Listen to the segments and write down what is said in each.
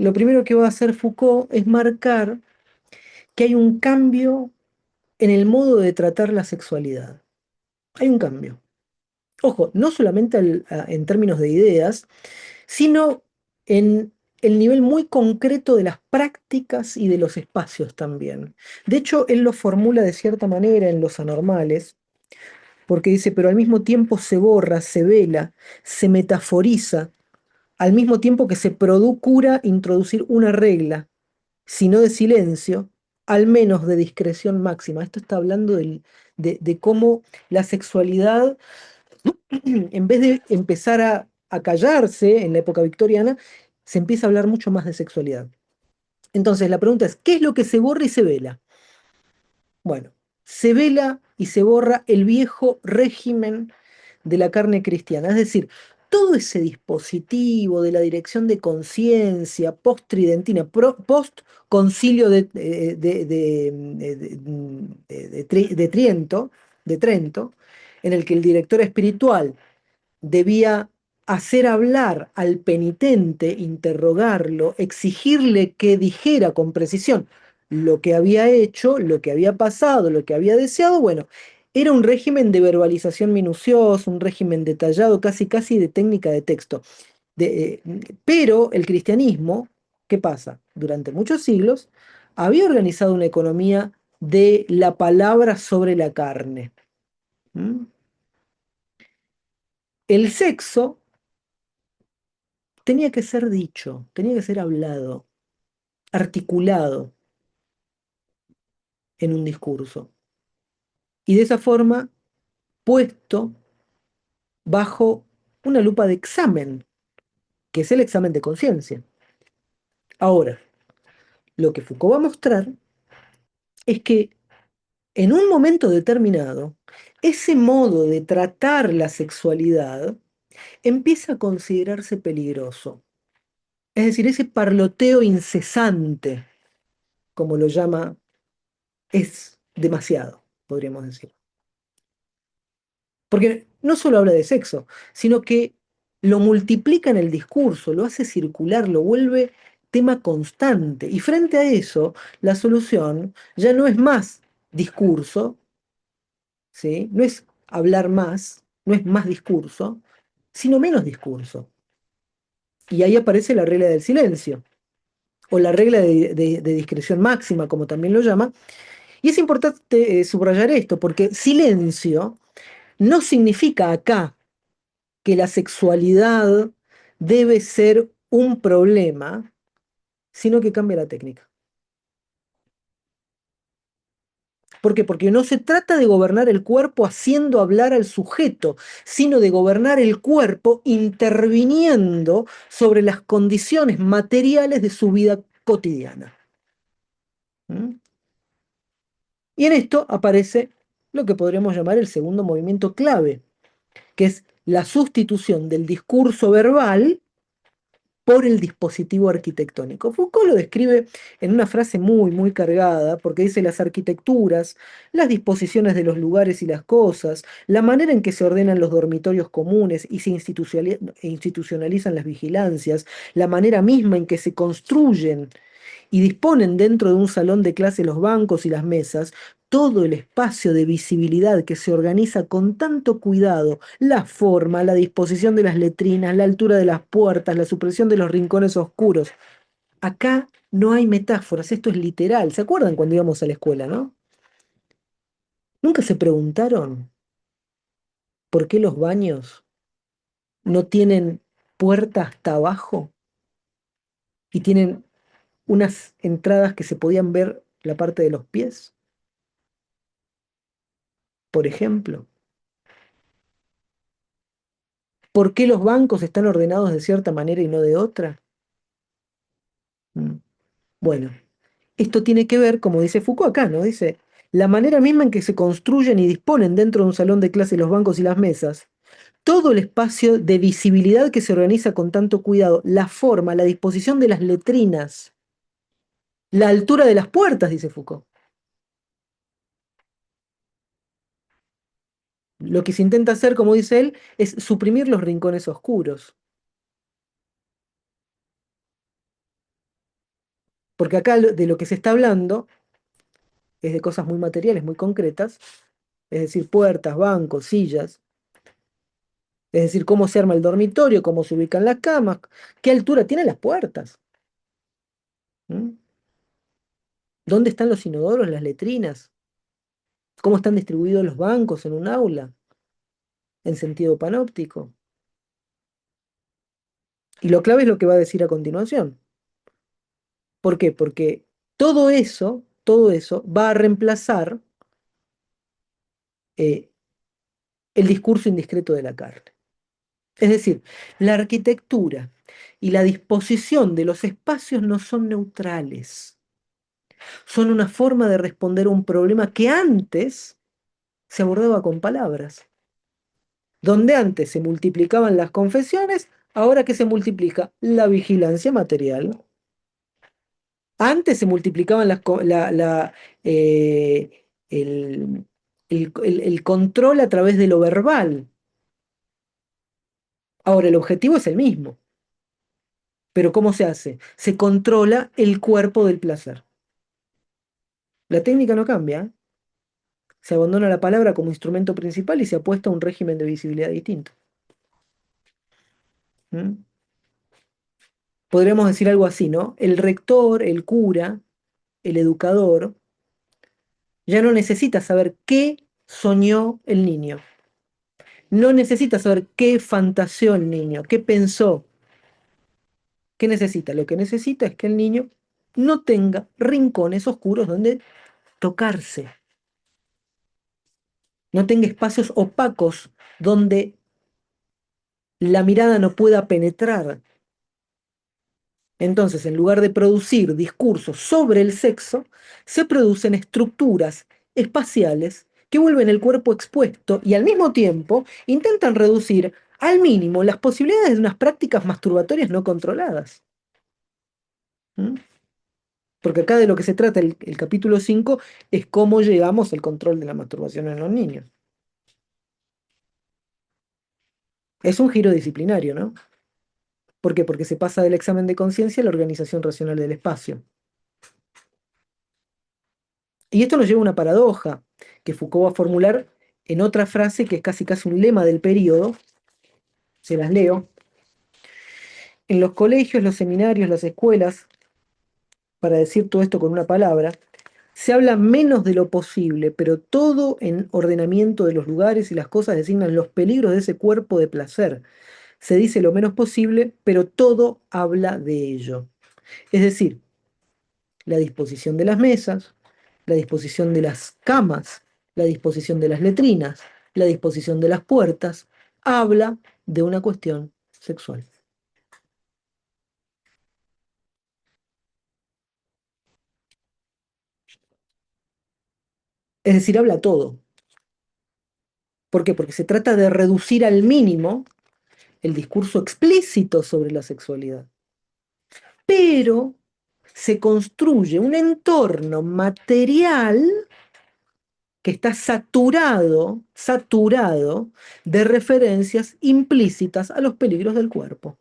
lo primero que va a hacer Foucault es marcar que hay un cambio en el modo de tratar la sexualidad. Hay un cambio. Ojo, no solamente en términos de ideas, sino en el nivel muy concreto de las prácticas y de los espacios también. De hecho, él lo formula de cierta manera en Los Anormales, porque dice, pero al mismo tiempo se borra, se vela, se metaforiza, al mismo tiempo que se procura introducir una regla, si no de silencio, al menos de discreción máxima. Esto está hablando de cómo la sexualidad, en vez de empezar a callarse en la época victoriana, se empieza a hablar mucho más de sexualidad. Entonces, la pregunta es, ¿qué es lo que se borra y se vela? Bueno, se vela y se borra el viejo régimen de la carne cristiana, es decir, todo ese dispositivo de la dirección de conciencia post-tridentina, post-concilio de Trento, en el que el director espiritual debía hacer hablar al penitente, interrogarlo, exigirle que dijera con precisión lo que había hecho, lo que había pasado, lo que había deseado. Bueno, era un régimen de verbalización minucioso, un régimen detallado, casi casi de técnica de texto. De, pero el cristianismo, ¿qué pasa? Durante muchos siglos había organizado una economía de la palabra sobre la carne. ¿Mm? El sexo tenía que ser dicho, tenía que ser hablado, articulado en un discurso. Y de esa forma, puesto bajo una lupa de examen, que es el examen de conciencia. Ahora, lo que Foucault va a mostrar es que en un momento determinado, ese modo de tratar la sexualidad empieza a considerarse peligroso. Es decir, ese parloteo incesante, como lo llama, es demasiado, podríamos decir. Porque no solo habla de sexo, sino que lo multiplica en el discurso, lo hace circular, lo vuelve tema constante. Y frente a eso, la solución ya no es más discurso, ¿sí? No es hablar más, no es más discurso, sino menos discurso. Y ahí aparece la regla del silencio, o la regla de discreción máxima, como también lo llama. Y es importante subrayar esto, porque silencio no significa acá que la sexualidad debe ser un problema, sino que cambia la técnica. ¿Por qué? Porque no se trata de gobernar el cuerpo haciendo hablar al sujeto, sino de gobernar el cuerpo interviniendo sobre las condiciones materiales de su vida cotidiana. ¿Mm? Y en esto aparece lo que podríamos llamar el segundo movimiento clave, que es la sustitución del discurso verbal por el dispositivo arquitectónico. Foucault lo describe en una frase muy, muy cargada, porque dice las arquitecturas, las disposiciones de los lugares y las cosas, la manera en que se ordenan los dormitorios comunes y se institucionalizan las vigilancias, la manera misma en que se construyen y disponen dentro de un salón de clase los bancos y las mesas, todo el espacio de visibilidad que se organiza con tanto cuidado, la forma, la disposición de las letrinas, la altura de las puertas, la supresión de los rincones oscuros. Acá no hay metáforas, esto es literal. ¿Se acuerdan cuando íbamos a la escuela, no? ¿Nunca se preguntaron por qué los baños no tienen puerta hasta abajo y tienen unas entradas que se podían ver la parte de los pies, por ejemplo? ¿Por qué los bancos están ordenados de cierta manera y no de otra? Mm. Bueno, esto tiene que ver, como dice Foucault acá, ¿no? Dice, la manera misma en que se construyen y disponen dentro de un salón de clase los bancos y las mesas, todo el espacio de visibilidad que se organiza con tanto cuidado, la forma, la disposición de las letrinas, la altura de las puertas, dice Foucault. Lo que se intenta hacer, como dice él, es suprimir los rincones oscuros. Porque acá de lo que se está hablando es de cosas muy materiales, muy concretas, es decir, puertas, bancos, sillas, es decir, cómo se arma el dormitorio, cómo se ubican las camas, qué altura tienen las puertas, ¿m? ¿Dónde están los inodoros, las letrinas? ¿Cómo están distribuidos los bancos en un aula en sentido panóptico? Y lo clave es lo que va a decir a continuación. ¿Por qué? Porque todo eso va a reemplazar eh, el discurso indiscreto de la carne. Es decir, la arquitectura y la disposición de los espacios no son neutrales, son una forma de responder a un problema que antes se abordaba con palabras. Donde antes se multiplicaban las confesiones, ahora que se multiplica la vigilancia material. Antes se multiplicaban el control a través de lo verbal. Ahora el objetivo es el mismo, pero ¿cómo se hace? Se controla el cuerpo del placer. La técnica no cambia, ¿eh? Se abandona la palabra como instrumento principal y se apuesta a un régimen de visibilidad distinto. ¿Mm? Podríamos decir algo así, ¿no? El rector, el cura, el educador, ya no necesita saber qué soñó el niño. No necesita saber qué fantaseó el niño, qué pensó, qué necesita. Lo que necesita es que el niño no tenga rincones oscuros donde tocarse, no tenga espacios opacos donde la mirada no pueda penetrar. Entonces, en lugar de producir discursos sobre el sexo, se producen estructuras espaciales que vuelven el cuerpo expuesto y al mismo tiempo intentan reducir al mínimo las posibilidades de unas prácticas masturbatorias no controladas. ¿Mm? Porque acá de lo que se trata el capítulo 5 es cómo llegamos al control de la masturbación en los niños. Es un giro disciplinario, ¿no? ¿Por qué? Porque se pasa del examen de conciencia a la organización racional del espacio. Y esto nos lleva a una paradoja que Foucault va a formular en otra frase que es casi casi un lema del periodo. Se las leo. En los colegios, los seminarios, las escuelas, para decir todo esto con una palabra, se habla menos de lo posible, pero todo en ordenamiento de los lugares y las cosas designan los peligros de ese cuerpo de placer. Se dice lo menos posible, pero todo habla de ello. Es decir, la disposición de las mesas, la disposición de las camas, la disposición de las letrinas, la disposición de las puertas, habla de una cuestión sexual. Es decir, habla todo. ¿Por qué? Porque se trata de reducir al mínimo el discurso explícito sobre la sexualidad. Pero se construye un entorno material que está saturado de referencias implícitas a los peligros del cuerpo.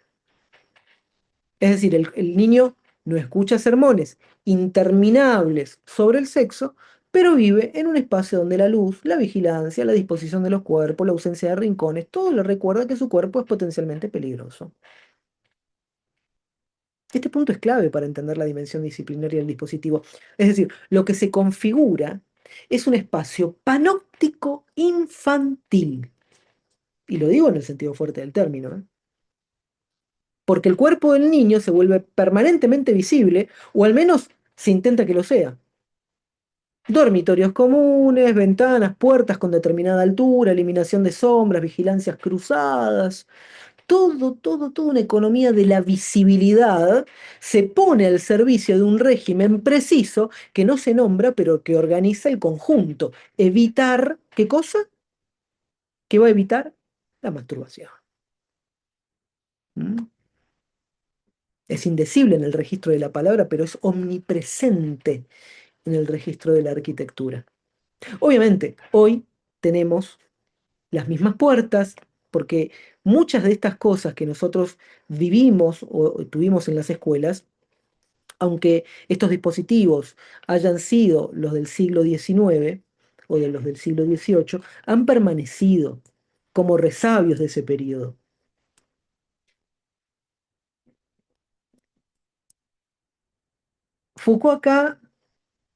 Es decir, el niño no escucha sermones interminables sobre el sexo, pero vive en un espacio donde la luz, la vigilancia, la disposición de los cuerpos, la ausencia de rincones, todo le recuerda que su cuerpo es potencialmente peligroso. Este punto es clave para entender la dimensión disciplinaria del dispositivo. Es decir, lo que se configura es un espacio panóptico infantil. Y lo digo en el sentido fuerte del término, ¿eh? Porque el cuerpo del niño se vuelve permanentemente visible, o al menos se intenta que lo sea. Dormitorios comunes, ventanas, puertas con determinada altura, eliminación de sombras, vigilancias cruzadas, toda una economía de la visibilidad se pone al servicio de un régimen preciso que no se nombra, pero que organiza el conjunto. Evitar, ¿qué cosa? ¿Qué va a evitar? La masturbación. ¿Mm? Es indecible en el registro de la palabra, pero es omnipresente en el registro de la arquitectura. Obviamente, hoy tenemos las mismas puertas, porque muchas de estas cosas que nosotros vivimos o tuvimos en las escuelas aunque estos dispositivos hayan sido los del siglo XIX o de los del siglo XVIII, han permanecido como resabios de ese periodo. Foucault acá,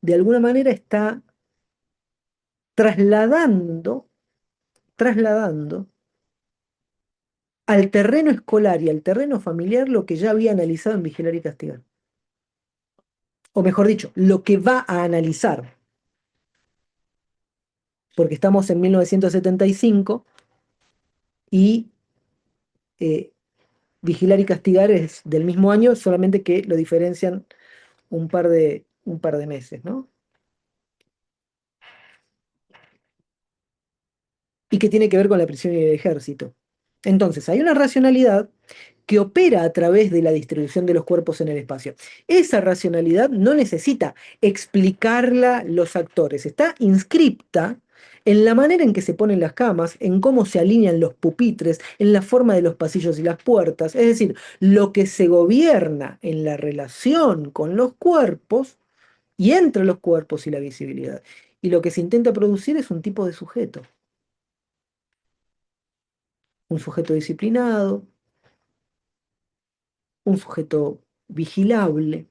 de alguna manera, está trasladando, trasladando al terreno escolar y al terreno familiar lo que ya había analizado en Vigilar y Castigar. O mejor dicho, lo que va a analizar, porque estamos en 1975 y eh, Vigilar y Castigar es del mismo año, solamente que lo diferencian un par de meses, ¿no? Y que tiene que ver con la prisión y el ejército. Entonces, hay una racionalidad que opera a través de la distribución de los cuerpos en el espacio. Esa racionalidad no necesita explicarla los actores, está inscripta en la manera en que se ponen las camas, en cómo se alinean los pupitres, en la forma de los pasillos y las puertas. Es decir, lo que se gobierna en la relación con los cuerpos y entre los cuerpos y la visibilidad. Y lo que se intenta producir es un tipo de sujeto, un sujeto disciplinado, un sujeto vigilable,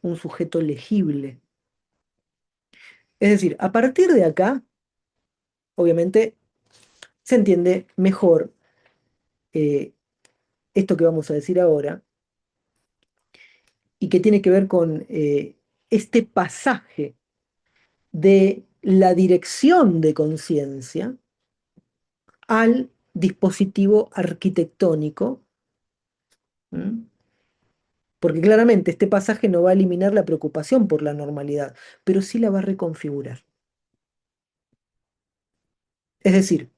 un sujeto legible. Es decir, a partir de acá, obviamente, se entiende mejor eh, esto que vamos a decir ahora y que tiene que ver con este pasaje de la dirección de conciencia al dispositivo arquitectónico. ¿M? Porque claramente este pasaje no va a eliminar la preocupación por la normalidad, pero sí la va a reconfigurar. Es decir,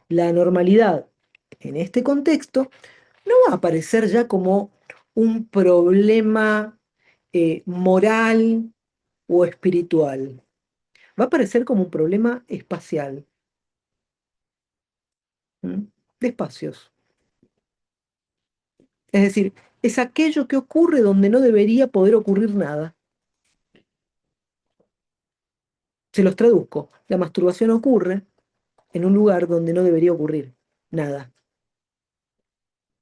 la normalidad en este contexto no va a aparecer ya como un problema moral o espiritual. Va a aparecer como un problema espacial, ¿m? De espacios. Es decir, es aquello que ocurre donde no debería poder ocurrir nada. Se los traduzco. La masturbación ocurre en un lugar donde no debería ocurrir nada.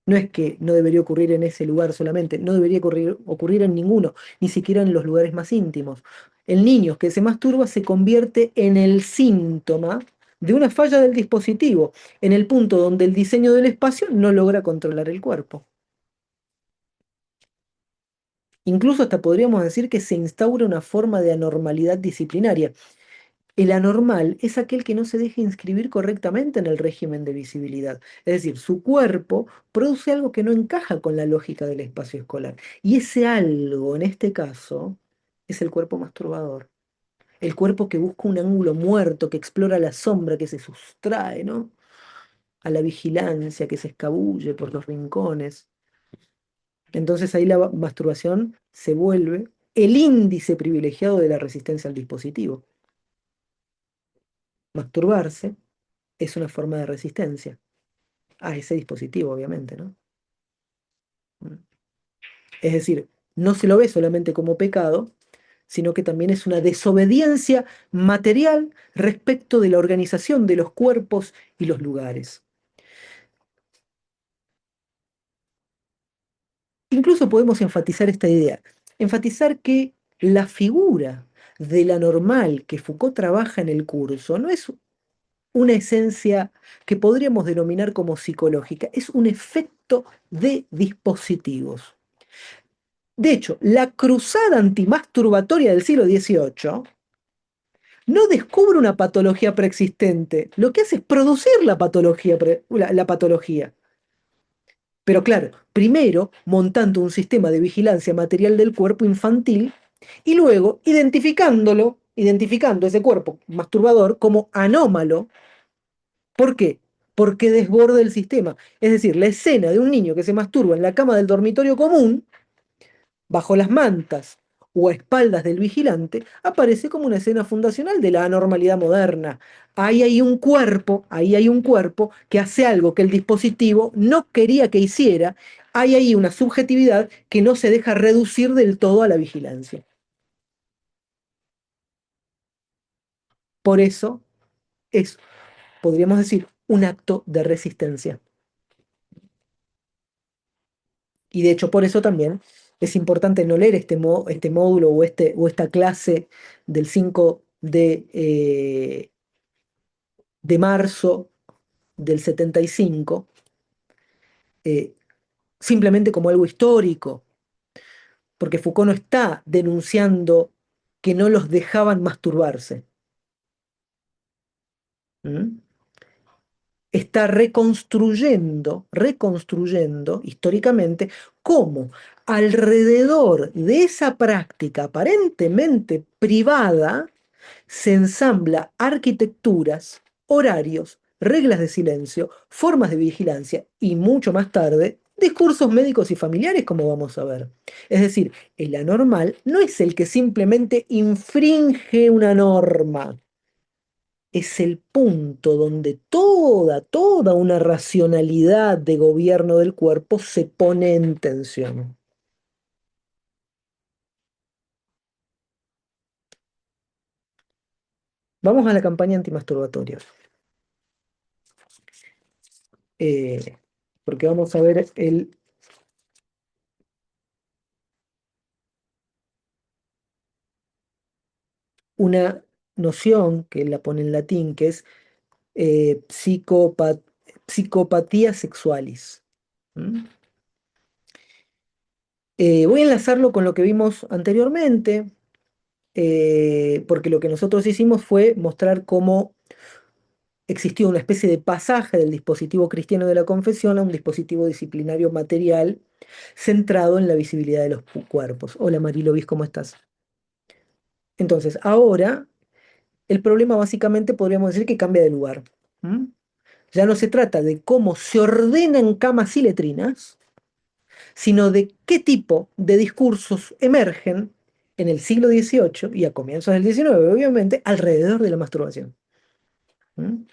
No es que no debería ocurrir en ese lugar solamente, no debería ocurrir en ninguno, ni siquiera en los lugares más íntimos. El niño que se masturba se convierte en el síntoma de una falla del dispositivo, en el punto donde el diseño del espacio no logra controlar el cuerpo. Incluso hasta podríamos decir que se instaura una forma de anormalidad disciplinaria. El anormal es aquel que no se deja inscribir correctamente en el régimen de visibilidad. Es decir, su cuerpo produce algo que no encaja con la lógica del espacio escolar. Y ese algo, en este caso, es el cuerpo masturbador. El cuerpo que busca un ángulo muerto, que explora la sombra, que se sustrae, ¿no? A la vigilancia, que se escabulle por los rincones. Entonces ahí la masturbación se vuelve el índice privilegiado de la resistencia al dispositivo. Masturbarse es una forma de resistencia a ese dispositivo, obviamente, ¿no? Mm. Es decir, no se lo ve solamente como pecado, sino que también es una desobediencia material respecto de la organización de los cuerpos y los lugares. Incluso podemos enfatizar esta idea, enfatizar que la figura de la normal que Foucault trabaja en el curso no es una esencia que podríamos denominar como psicológica, es un efecto de dispositivos. De hecho, la cruzada antimasturbatoria del siglo XVIII no descubre una patología preexistente, lo que hace es producir la patología, la patología. Pero claro, primero montando un sistema de vigilancia material del cuerpo infantil y luego identificando ese cuerpo masturbador como anómalo. ¿Por qué? Porque desborda el sistema. Es decir, la escena de un niño que se masturba en la cama del dormitorio común, bajo las mantas o a espaldas del vigilante, aparece como una escena fundacional de la anormalidad moderna. Ahí hay un cuerpo que hace algo que el dispositivo no quería que hiciera, hay ahí una subjetividad que no se deja reducir del todo a la vigilancia. Por eso es, podríamos decir, un acto de resistencia. Y de hecho, por eso también es importante no leer este módulo o esta clase del 5 de marzo del 75, eh, simplemente como algo histórico, porque Foucault no está denunciando que no los dejaban masturbarse. ¿Mm? Está reconstruyendo históricamente cómo alrededor de esa práctica aparentemente privada se ensambla arquitecturas, horarios, reglas de silencio, formas de vigilancia y mucho más tarde, discursos médicos y familiares, como vamos a ver. Es decir, el anormal no es el que simplemente infringe una norma, es el punto donde toda una racionalidad de gobierno del cuerpo se pone en tensión. Vamos a la campaña antimasturbatoria, eh, porque vamos a ver una noción que la pone en latín, que es eh, psicopa- psicopatía sexualis. ¿Mm? Voy a enlazarlo con lo que vimos anteriormente, porque lo que nosotros hicimos fue mostrar cómo existió una especie de pasaje del dispositivo cristiano de la confesión a un dispositivo disciplinario material centrado en la visibilidad de los cuerpos. Hola Marilovis, ¿cómo estás? Entonces, ahora el problema básicamente podríamos decir que cambia de lugar. ¿Mm? Ya no se trata de cómo se ordenan camas y letrinas, sino de qué tipo de discursos emergen en el siglo XVIII y a comienzos del XIX, obviamente, alrededor de la masturbación. ¿Mm?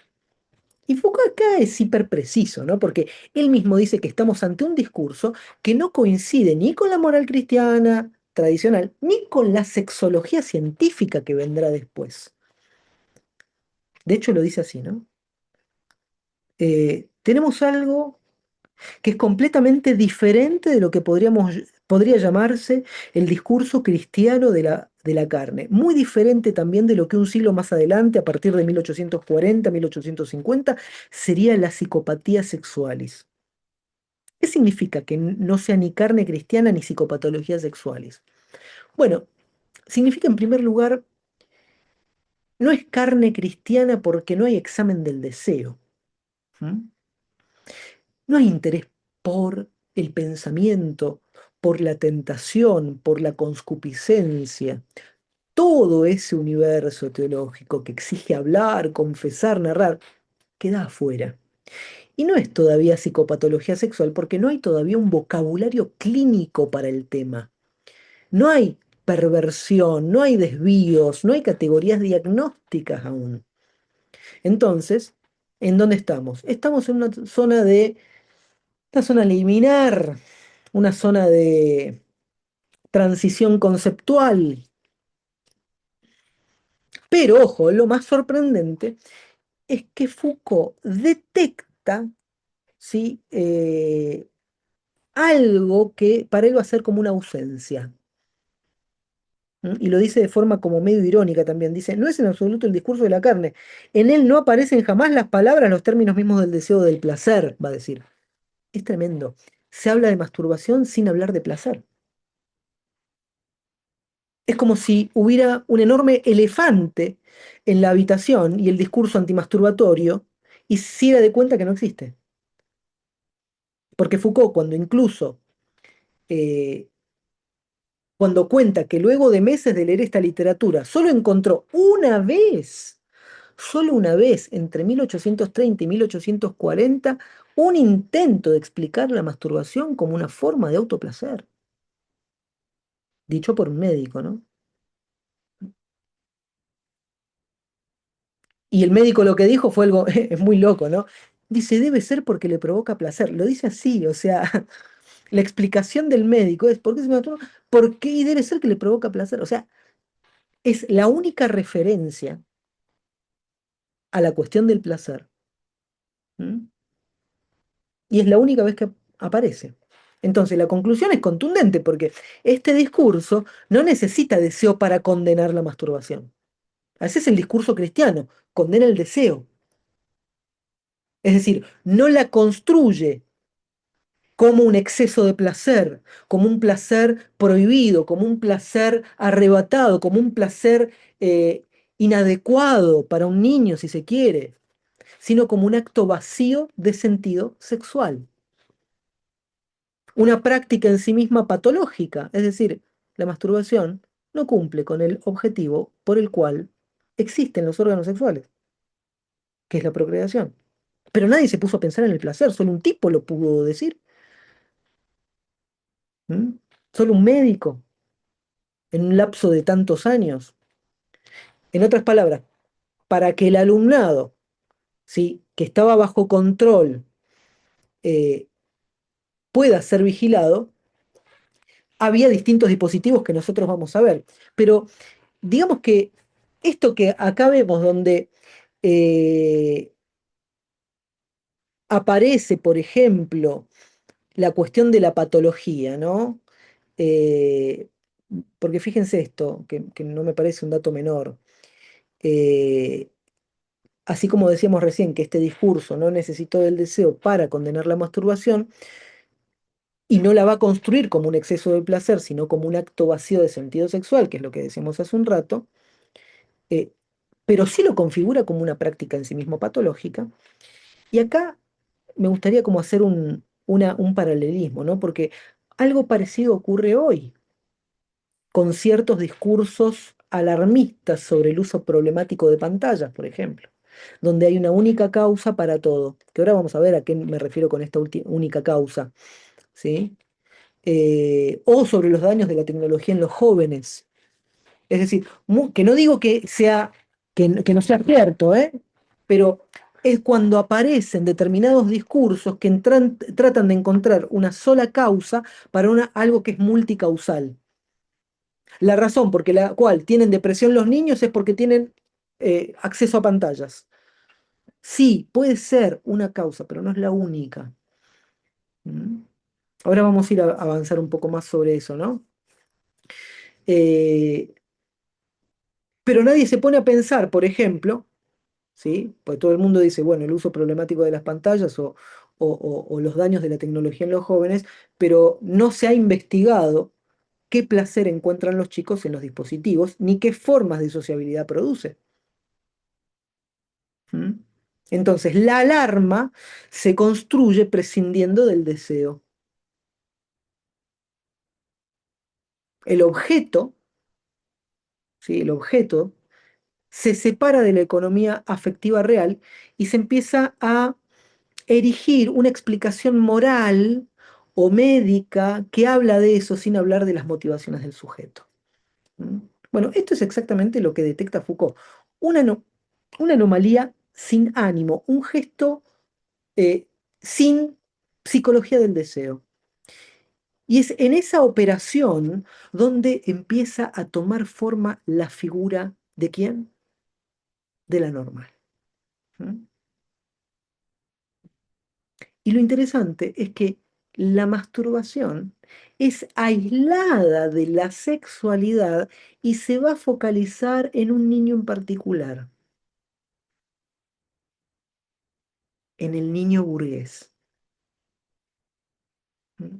Y Foucault acá es hiper preciso, ¿no? Porque él mismo dice que estamos ante un discurso que no coincide ni con la moral cristiana tradicional, ni con la sexología científica que vendrá después. De hecho, lo dice así, ¿no? Tenemos algo que es completamente diferente de lo que podría llamarse el discurso cristiano de la carne. Muy diferente también de lo que un siglo más adelante, a partir de 1840, 1850, sería la psicopatía sexualis. ¿Qué significa que no sea ni carne cristiana ni psicopatologías sexuales? Bueno, significa en primer lugar, no es carne cristiana porque no hay examen del deseo. ¿Mm? No hay interés por el pensamiento, por la tentación, por la conscupiscencia. Todo ese universo teológico que exige hablar, confesar, narrar, queda afuera. Y no es todavía psicopatología sexual porque no hay todavía un vocabulario clínico para el tema. No hay perversión, no hay desvíos, no hay categorías diagnósticas aún. Entonces, ¿en dónde estamos? Estamos en una zona liminar, una zona de transición conceptual. Pero ojo, lo más sorprendente es que Foucault detecta, ¿sí? Algo que para él va a ser como una ausencia. ¿Mm? Y lo dice de forma como medio irónica también. Dice, no es en absoluto el discurso de la carne. En él no aparecen jamás las palabras, los términos mismos del deseo del placer, va a decir. Es tremendo. Se habla de masturbación sin hablar de placer. Es como si hubiera un enorme elefante en la habitación y el discurso antimasturbatorio y se diera de cuenta que no existe. Porque Foucault, eh, cuando cuenta que luego de meses de leer esta literatura, solo encontró solo una vez, entre 1830 y 1840, un intento de explicar la masturbación como una forma de autoplacer, dicho por un médico, ¿no? Y el médico lo que dijo fue algo, es muy loco, ¿no? Dice, debe ser porque le provoca placer. Lo dice así, o sea, la explicación del médico es ¿por qué se masturba? Porque, y debe ser que le provoca placer. O sea, es la única referencia a la cuestión del placer. ¿M? Y es la única vez que aparece. Entonces, la conclusión es contundente porque este discurso no necesita deseo para condenar la masturbación. Ese es el discurso cristiano, condena el deseo. Es decir, no la construye como un exceso de placer, como un placer prohibido, como un placer arrebatado, como un placer inadecuado para un niño, si se quiere, sino como un acto vacío de sentido sexual. Una práctica en sí misma patológica, es decir, la masturbación no cumple con el objetivo por el cual existen los órganos sexuales, que es la procreación. Pero nadie se puso a pensar en el placer, solo un tipo lo pudo decir. ¿M? Solo un médico en un lapso de tantos años. En otras palabras, para que el alumnado, ¿sí?, que estaba bajo control, eh, pueda ser vigilado, había distintos dispositivos que nosotros vamos a ver. Pero digamos que esto que acá vemos, donde eh, aparece, por ejemplo, la cuestión de la patología, ¿no? Eh, Porque fíjense esto, que no me parece un dato menor. Eh, Así como decíamos recién que este discurso no necesitó del deseo para condenar la masturbación y no la va a construir como un exceso de placer, sino como un acto vacío de sentido sexual, que es lo que decíamos hace un rato, eh, pero sí lo configura como una práctica en sí mismo patológica. Y acá me gustaría como hacer un paralelismo, ¿no? Porque algo parecido ocurre hoy con ciertos discursos alarmistas sobre el uso problemático de pantallas, por ejemplo, donde hay una única causa para todo, que ahora vamos a ver a qué me refiero con esta única causa, ¿sí? O sobre los daños de la tecnología en los jóvenes. Es decir, que no digo que sea, que no sea cierto, ¿eh? Pero es cuando aparecen determinados discursos que tratan de encontrar una sola causa para algo que es multicausal. La razón por la cual tienen depresión los niños es porque tienen acceso a pantallas. Sí, puede ser una causa, pero no es la única. ¿Mm? Ahora vamos a ir a avanzar un poco más sobre eso, ¿no? Eh, pero nadie se pone a pensar, por ejemplo, ¿sí? Pues todo el mundo dice, bueno, el uso problemático de las pantallas o los daños de la tecnología en los jóvenes, pero no se ha investigado qué placer encuentran los chicos en los dispositivos, ni qué formas de sociabilidad produce. ¿Mm? Entonces, la alarma se construye prescindiendo del deseo. El objeto, ¿sí? El objeto se separa de la economía afectiva real y se empieza a erigir una explicación moral o médica que habla de eso sin hablar de las motivaciones del sujeto. ¿Mm? Bueno, esto es exactamente lo que detecta Foucault. Una, una anomalía sin ánimo, un gesto sin psicología del deseo. Y es en esa operación donde empieza a tomar forma la figura de quién? De la normal. ¿Mm? Y lo interesante es que la masturbación es aislada de la sexualidad y se va a focalizar en un niño en particular, en el niño burgués. ¿Mm?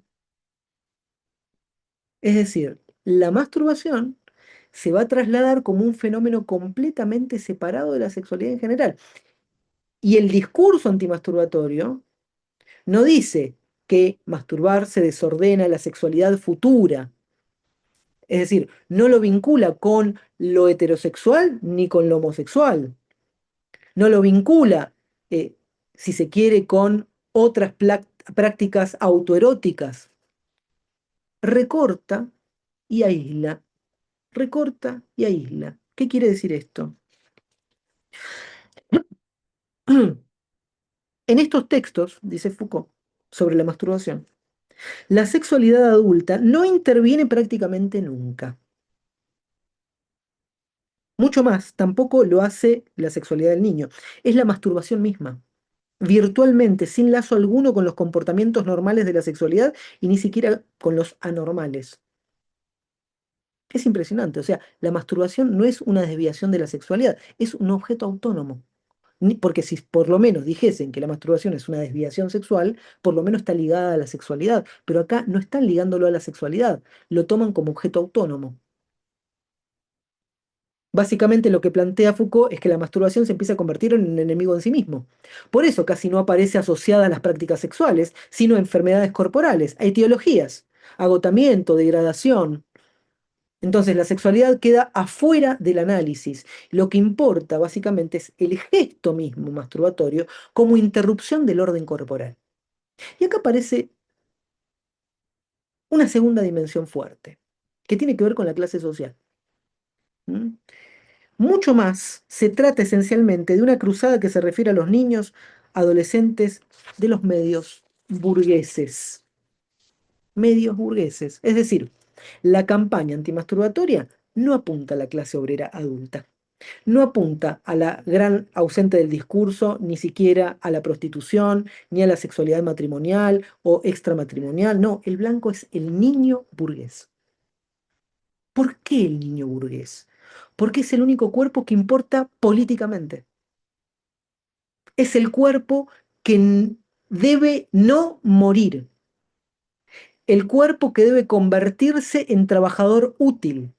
Es decir, la masturbación se va a trasladar como un fenómeno completamente separado de la sexualidad en general. Y el discurso antimasturbatorio no dice que masturbarse desordena la sexualidad futura. Es decir, no lo vincula con lo heterosexual ni con lo homosexual. No lo vincula, eh, si se quiere, con otras prácticas autoeróticas. Recorta y aísla. Recorta y aísla. ¿Qué quiere decir esto? En estos textos, dice Foucault, sobre la masturbación, La sexualidad adulta no interviene prácticamente nunca. Mucho más, tampoco lo hace la sexualidad del niño. Es la masturbación misma, virtualmente, sin lazo alguno con los comportamientos normales de la sexualidad y ni siquiera con los anormales. Es impresionante, o sea, la masturbación no es una desviación de la sexualidad, es un objeto autónomo. Porque si por lo menos dijesen que la masturbación es una desviación sexual, por lo menos está ligada a la sexualidad, pero acá no están ligándolo a la sexualidad, lo toman como objeto autónomo. Básicamente lo que plantea Foucault es que la masturbación se empieza a convertir en un enemigo en sí mismo. Por eso casi no aparece asociada a las prácticas sexuales, sino a enfermedades corporales, a etiologías, agotamiento, degradación. Entonces la sexualidad queda afuera del análisis. Lo que importa básicamente es el gesto mismo masturbatorio como interrupción del orden corporal. Y acá aparece una segunda dimensión fuerte, que tiene que ver con la clase social. ¿Mm? Mucho más, se trata esencialmente de una cruzada que se refiere a los niños, adolescentes de los medios burgueses. Medios burgueses. Es decir, la campaña antimasturbatoria no apunta a la clase obrera adulta. No apunta a la gran ausente del discurso, ni siquiera a la prostitución, ni a la sexualidad matrimonial o extramatrimonial. No, el blanco es el niño burgués. ¿Por qué el niño burgués? Porque es el único cuerpo que importa políticamente. Es el cuerpo que debe no morir. El cuerpo que debe convertirse en trabajador útil,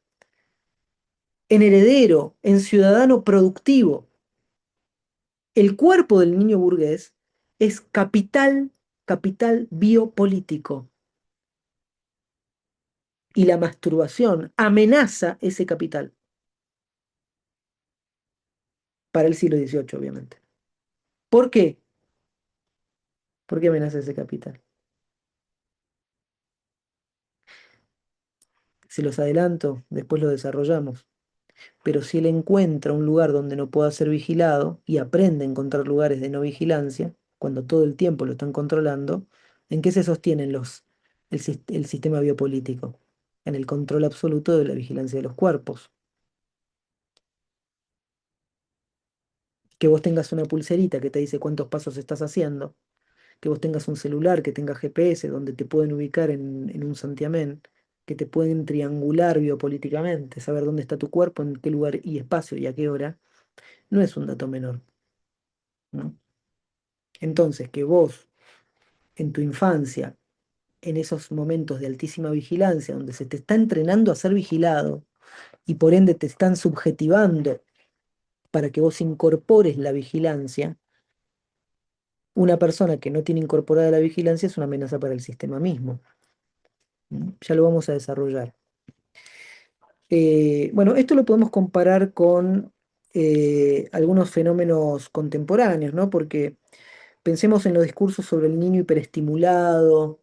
en heredero, en ciudadano productivo. El cuerpo del niño burgués es capital, capital biopolítico. Y la masturbación amenaza ese capital para el siglo XVIII, obviamente. ¿Por qué? ¿Por qué amenaza ese capital? Se los adelanto, después lo desarrollamos. Pero si él encuentra un lugar donde no pueda ser vigilado y aprende a encontrar lugares de no vigilancia, cuando todo el tiempo lo están controlando, ¿en qué se sostienen el sistema biopolítico? En el control absoluto de la vigilancia de los cuerpos. Que vos tengas una pulserita que te dice cuántos pasos estás haciendo, que vos tengas un celular que tenga GPS donde te pueden ubicar en un santiamén, que te pueden triangular biopolíticamente, saber dónde está tu cuerpo, en qué lugar y espacio y a qué hora, no es un dato menor, ¿no? Entonces, que vos en tu infancia, en esos momentos de altísima vigilancia, donde se te está entrenando a ser vigilado y por ende te están subjetivando para que vos incorpores la vigilancia, una persona que no tiene incorporada la vigilancia es una amenaza para el sistema mismo. ¿Mm? Ya lo vamos a desarrollar. Bueno, esto lo podemos comparar con algunos fenómenos contemporáneos, ¿no? Porque pensemos en los discursos sobre el niño hiperestimulado,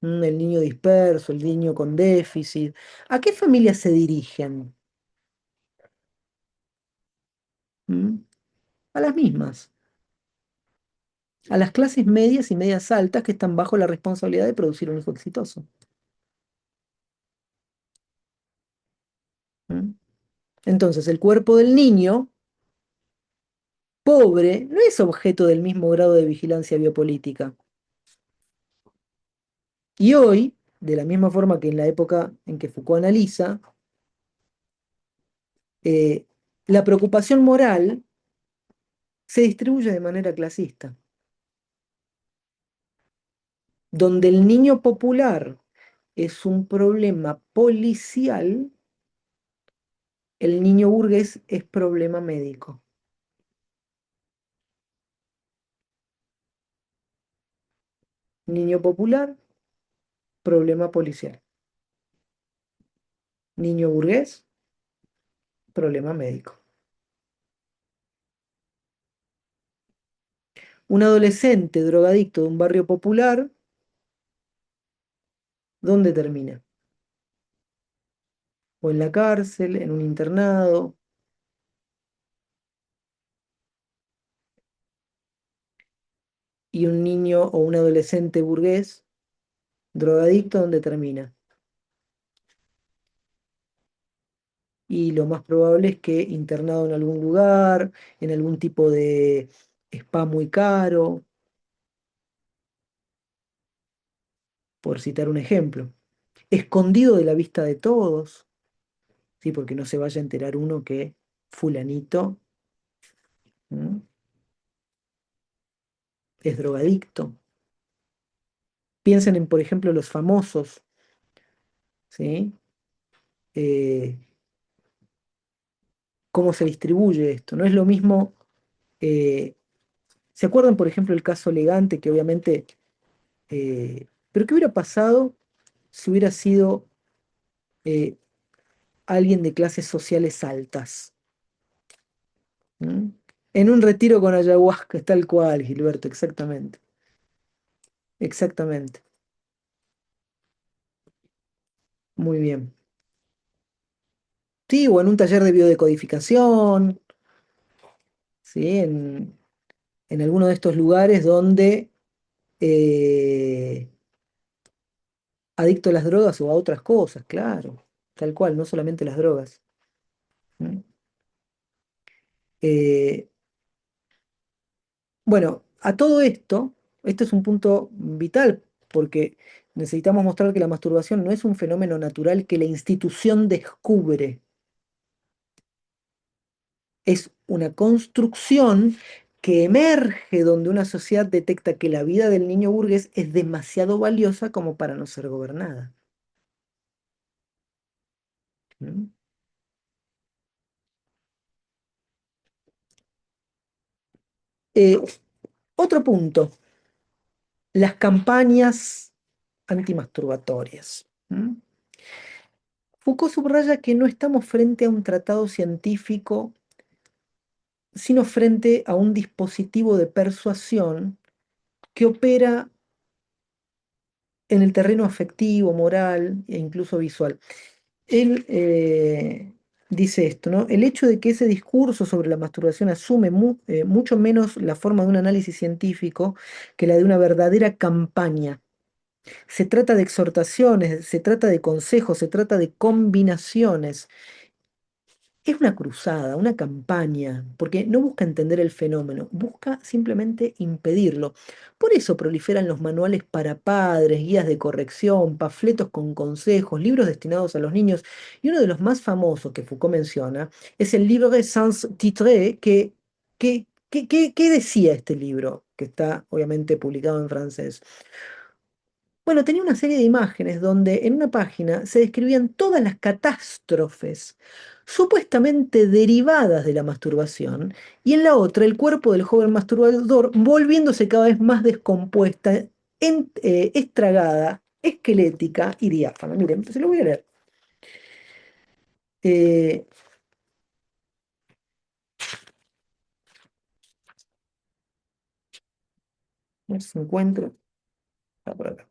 el niño disperso, el niño con déficit. ¿A qué familias se dirigen? ¿Mm? A las mismas, a las clases medias y medias altas que están bajo la responsabilidad de producir un hijo exitoso. ¿Mm? Entonces, el cuerpo del niño pobre no es objeto del mismo grado de vigilancia biopolítica. Y hoy, de la misma forma que en la época en que Foucault analiza, eh, la preocupación moral se distribuye de manera clasista, donde el niño popular es un problema policial, el niño burgués es problema médico. Niño popular, problema policial. Niño burgués, problema médico. Un adolescente drogadicto de un barrio popular, ¿dónde termina? O en la cárcel, en un internado. Y un niño o un adolescente burgués, Drogadicto, ¿dónde termina? Y lo más probable es que internado en algún lugar, en algún tipo de spa muy caro, por citar un ejemplo. Escondido de la vista de todos, ¿sí? Porque no se vaya a enterar uno que fulanito, ¿m? Es drogadicto. Piensen en, por ejemplo, los famosos, ¿sí? Eh, ¿Cómo se distribuye esto? No es lo mismo. eh, ¿Se acuerdan, por ejemplo, el caso Elegante, que obviamente, pero qué hubiera pasado si hubiera sido eh, alguien de clases sociales altas? ¿M? En un retiro con ayahuasca, tal cual, Gilberto, exactamente. Exactamente. Muy bien. Sí, o en un taller de biodecodificación, ¿sí? En alguno de estos lugares donde adicto a las drogas o a otras cosas, claro, tal cual, no solamente las drogas. ¿M? Eh, bueno, a todo esto, este es un punto vital porque necesitamos mostrar que la masturbación no es un fenómeno natural que la institución descubre, es una construcción que emerge donde una sociedad detecta que la vida del niño burgués es demasiado valiosa como para no ser gobernada. ¿M? Eh, Otro punto, las campañas antimasturbatorias. ¿M? Foucault subraya que no estamos frente a un tratado científico, sino frente a un dispositivo de persuasión que opera en el terreno afectivo, moral e incluso visual. Él dice esto, ¿no? El hecho de que ese discurso sobre la masturbación asume mucho menos la forma de un análisis científico que la de una verdadera campaña. Se trata de exhortaciones, se trata de consejos, se trata de combinaciones. Es una cruzada, una campaña, porque no busca entender el fenómeno, busca simplemente impedirlo. Por eso proliferan los manuales para padres, guías de corrección, panfletos con consejos, libros destinados a los niños. Y uno de los más famosos que Foucault menciona es el Livre sans titre, que decía este libro, que está obviamente publicado en francés. Bueno, tenía una serie de imágenes donde en una página se describían todas las catástrofes supuestamente derivadas de la masturbación y en la otra el cuerpo del joven masturbador volviéndose cada vez más descompuesta, estragada, esquelética y diáfana. Miren, se lo voy a leer. Eh, a ver si encuentro. Ah, por acá.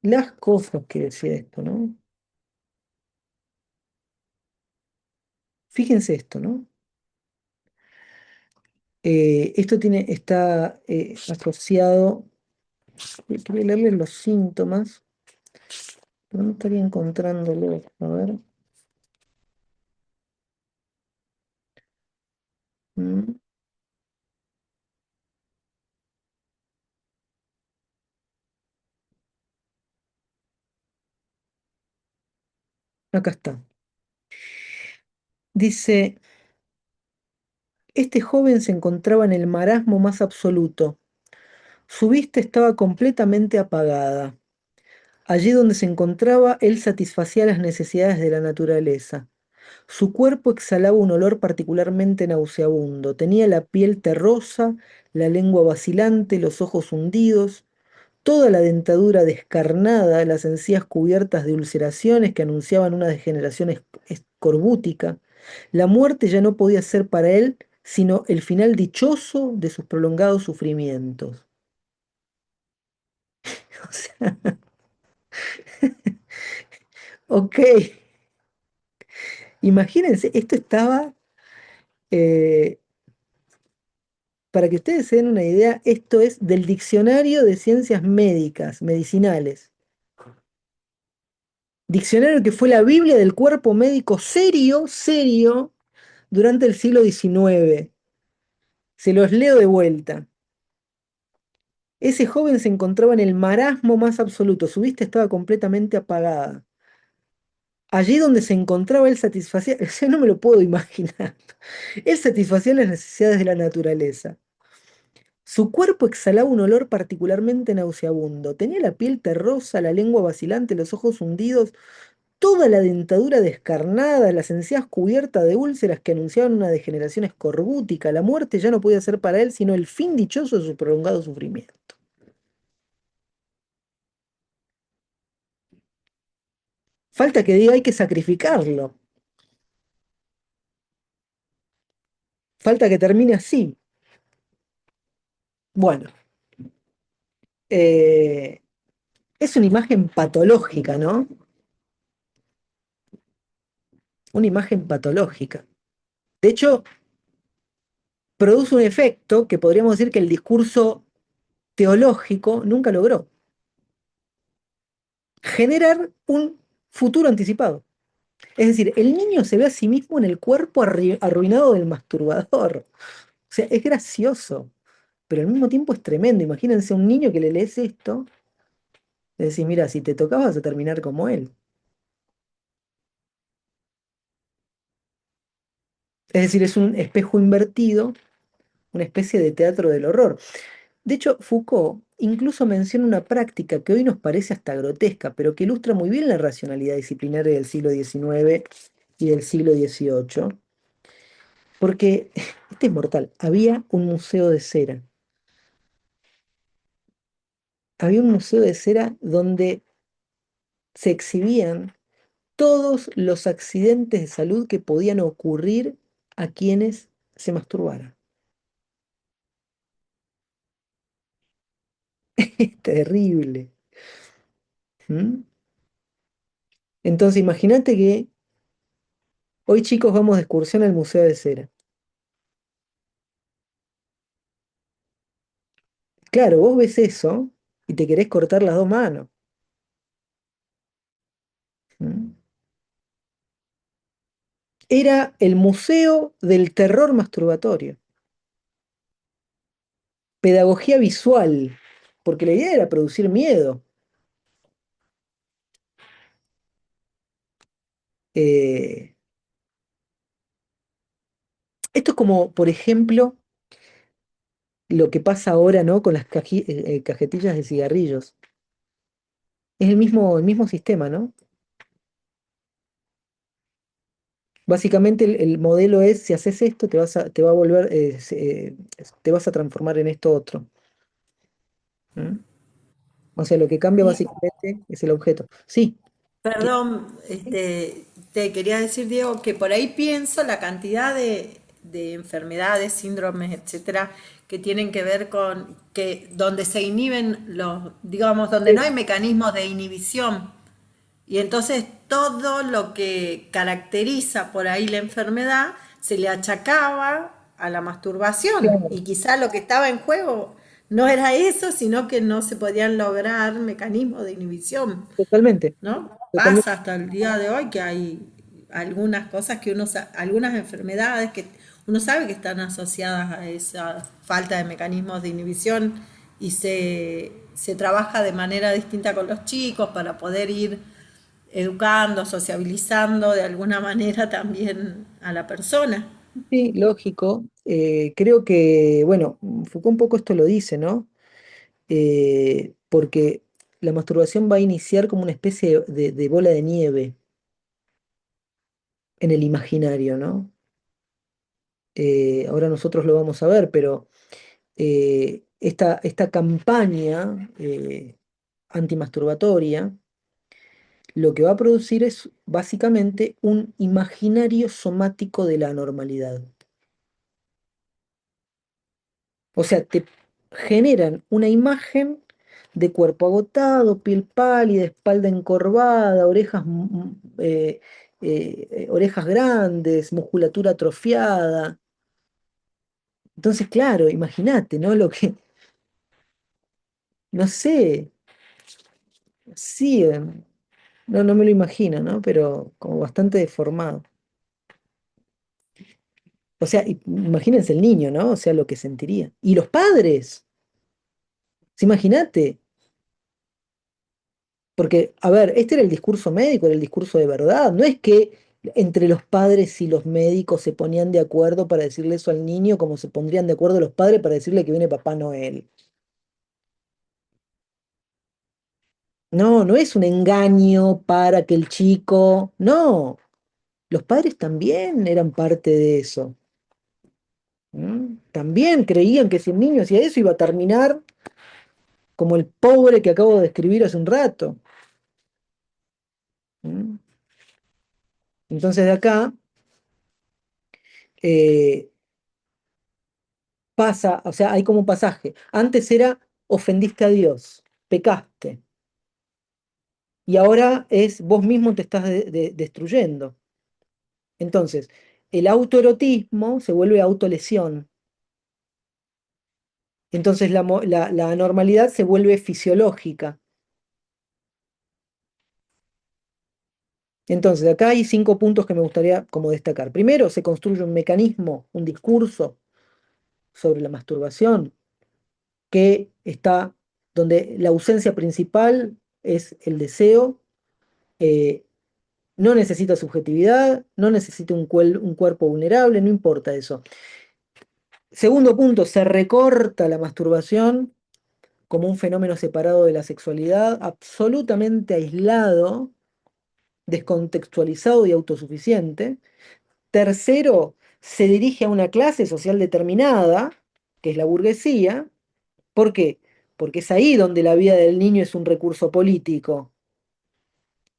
Las cosas que decía esto, ¿no? Fíjense esto, ¿no? Está asociado. Quería leerles los síntomas, pero no estaría encontrándolo. A ver. mm, Acá está. Dice, este joven se encontraba en el marasmo más absoluto. Su vista estaba completamente apagada. Allí donde se encontraba, él satisfacía las necesidades de la naturaleza. Su cuerpo exhalaba un olor particularmente nauseabundo. Tenía la piel terrosa, la lengua vacilante, los ojos hundidos, toda la dentadura descarnada, las encías cubiertas de ulceraciones que anunciaban una degeneración escorbútica. La muerte ya no podía ser para él sino el final dichoso de sus prolongados sufrimientos. O sea, ok, imagínense, esto estaba, eh, para que ustedes se den una idea, esto es del Diccionario de Ciencias Médicas, Medicinales. Diccionario que fue la Biblia del cuerpo médico serio, serio, durante el siglo XIX. Se los leo de vuelta. Ese joven se encontraba en el marasmo más absoluto, su vista estaba completamente apagada. Allí donde se encontraba él satisfacía, o sea, no me lo puedo imaginar. Él satisfacía las necesidades de la naturaleza. Su cuerpo exhalaba un olor particularmente nauseabundo. Tenía la piel terrosa, la lengua vacilante, los ojos hundidos, toda la dentadura descarnada, las encías cubiertas de úlceras que anunciaban una degeneración escorbútica. La muerte ya no podía ser para él sino el fin dichoso de su prolongado sufrimiento. Falta que diga hay que sacrificarlo. Falta que termine así. Bueno, eh, es una imagen patológica, ¿no? Una imagen patológica. De hecho, produce un efecto que podríamos decir que el discurso teológico nunca logró. Generar un futuro anticipado. Es decir, el niño se ve a sí mismo en el cuerpo arruinado del masturbador. O sea, es gracioso, pero al mismo tiempo es tremendo. Imagínense a un niño que le lees esto, y decís, mira, si te tocas vas a terminar como él. Es decir, es un espejo invertido, una especie de teatro del horror. De hecho, Foucault incluso menciona una práctica que hoy nos parece hasta grotesca, pero que ilustra muy bien la racionalidad disciplinaria del siglo XIX y del siglo XVIII, porque este es mortal. Había un museo de cera. Había un museo de cera donde se exhibían todos los accidentes de salud que podían ocurrir a quienes se masturbaran. Es terrible. ¿Mm? Entonces, imagínate que hoy, chicos, vamos de excursión al museo de cera. Claro, vos ves eso y te querés cortar las dos manos. ¿Mm? Era el museo del terror masturbatorio. Pedagogía visual, porque la idea era producir miedo. Eh, Esto es como, por ejemplo, lo que pasa ahora, ¿no? Con las cajetillas de cigarrillos. Es el mismo sistema, ¿no? Básicamente el modelo es, si haces esto, te va a volver, te vas a transformar en esto otro. ¿Mm? O sea, lo que cambia Y, básicamente es el objeto. Sí, que- perdón, te quería decir, Diego, que por ahí pienso la cantidad de enfermedades, síndromes, etcétera, que tienen que ver con que donde se inhiben los, digamos, donde no hay mecanismos de inhibición. Y entonces todo lo que caracteriza por ahí la enfermedad se le achacaba a la masturbación. claro, Y quizá lo que estaba en juego no era eso, sino que no se podían lograr mecanismos de inhibición. totalmente, ¿No? totalmente. Pasa hasta el día de hoy que hay algunas cosas que algunas enfermedades que uno sabe que están asociadas a esa falta de mecanismos de inhibición y se trabaja de manera distinta con los chicos para poder ir educando, sociabilizando de alguna manera también a la persona. Sí, lógico. Creo que, bueno, Foucault un poco esto lo dice, ¿no? Porque la masturbación va a iniciar como una especie de bola de nieve en el imaginario, ¿no? Ahora nosotros lo vamos a ver, pero esta campaña antimasturbatoria lo que va a producir es básicamente un imaginario somático de la anormalidad. O sea, te generan una imagen de cuerpo agotado, piel pálida, espalda encorvada, orejas grandes, musculatura atrofiada. Entonces, claro, imagínate, ¿no? No sé, sí, no me lo imagino, ¿no? Pero como bastante deformado. O sea, imagínense el niño, ¿no? O sea, lo que sentiría. Y los padres, sí, imagínate. Porque, a ver, este era el discurso médico, era el discurso de verdad. No es que entre los padres y los médicos se ponían de acuerdo para decirle eso al niño, como se pondrían de acuerdo los padres para decirle que viene Papá Noel. No, no es un engaño para que el chico. No, los padres también eran parte de eso. ¿Mm? También creían que si el niño hacía eso iba a terminar como el pobre que acabo de describir hace un rato. ¿Mm? Entonces de acá eh, pasa, o sea, hay como un pasaje. Antes era ofendiste a Dios, pecaste. Y ahora es vos mismo te estás destruyendo. Entonces, el autoerotismo se vuelve autolesión. Entonces la anormalidad se vuelve fisiológica. Entonces, acá hay 5 puntos que me gustaría como destacar. Primero, se construye un mecanismo, un discurso sobre la masturbación que está donde la ausencia principal es el deseo, eh, no necesita subjetividad, no necesita un cuerpo vulnerable, no importa eso. Segundo punto, se recorta la masturbación como un fenómeno separado de la sexualidad, absolutamente aislado, descontextualizado y autosuficiente. Tercero, se dirige a una clase social determinada, que es la burguesía. ¿Por qué? Porque es ahí donde la vida del niño es un recurso político.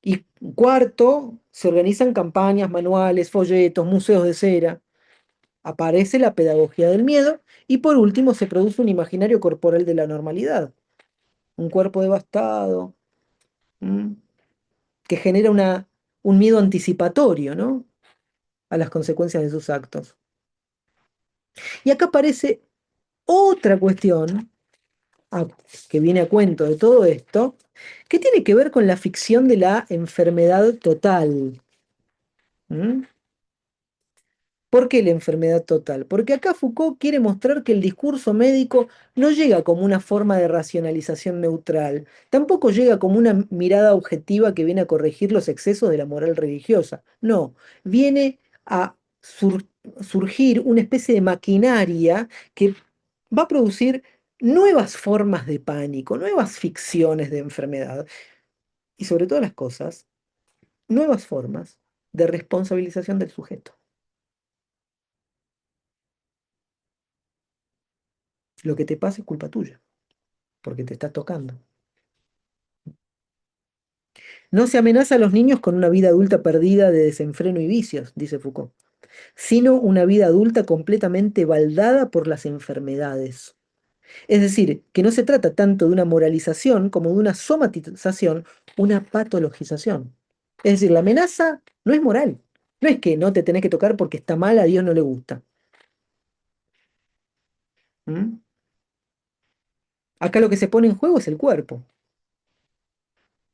Y cuarto, se organizan campañas, manuales, folletos, museos de cera. Aparece la pedagogía del miedo. Y por último, se produce un imaginario corporal de la normalidad. Un cuerpo devastado, ¿m? Que genera un miedo anticipatorio, ¿no? A las consecuencias de sus actos. Y acá aparece otra cuestión a- que viene a cuento de todo esto, que tiene que ver con la ficción de la enfermedad total. ¿M? ¿Por qué la enfermedad total? Porque acá Foucault quiere mostrar que el discurso médico no llega como una forma de racionalización neutral, tampoco llega como una mirada objetiva que viene a corregir los excesos de la moral religiosa. No, viene a surgir una especie de maquinaria que va a producir nuevas formas de pánico, nuevas ficciones de enfermedad y sobre todas las cosas, nuevas formas de responsabilización del sujeto. Lo que te pasa es culpa tuya, porque te está tocando. No se amenaza a los niños con una vida adulta perdida de desenfreno y vicios, dice Foucault, sino una vida adulta completamente baldada por las enfermedades. Es decir, que no se trata tanto de una moralización como de una somatización, una patologización. Es decir, la amenaza no es moral. No es que no te tenés que tocar porque está mal, a Dios no le gusta. ¿Mm? Acá lo que se pone en juego es el cuerpo.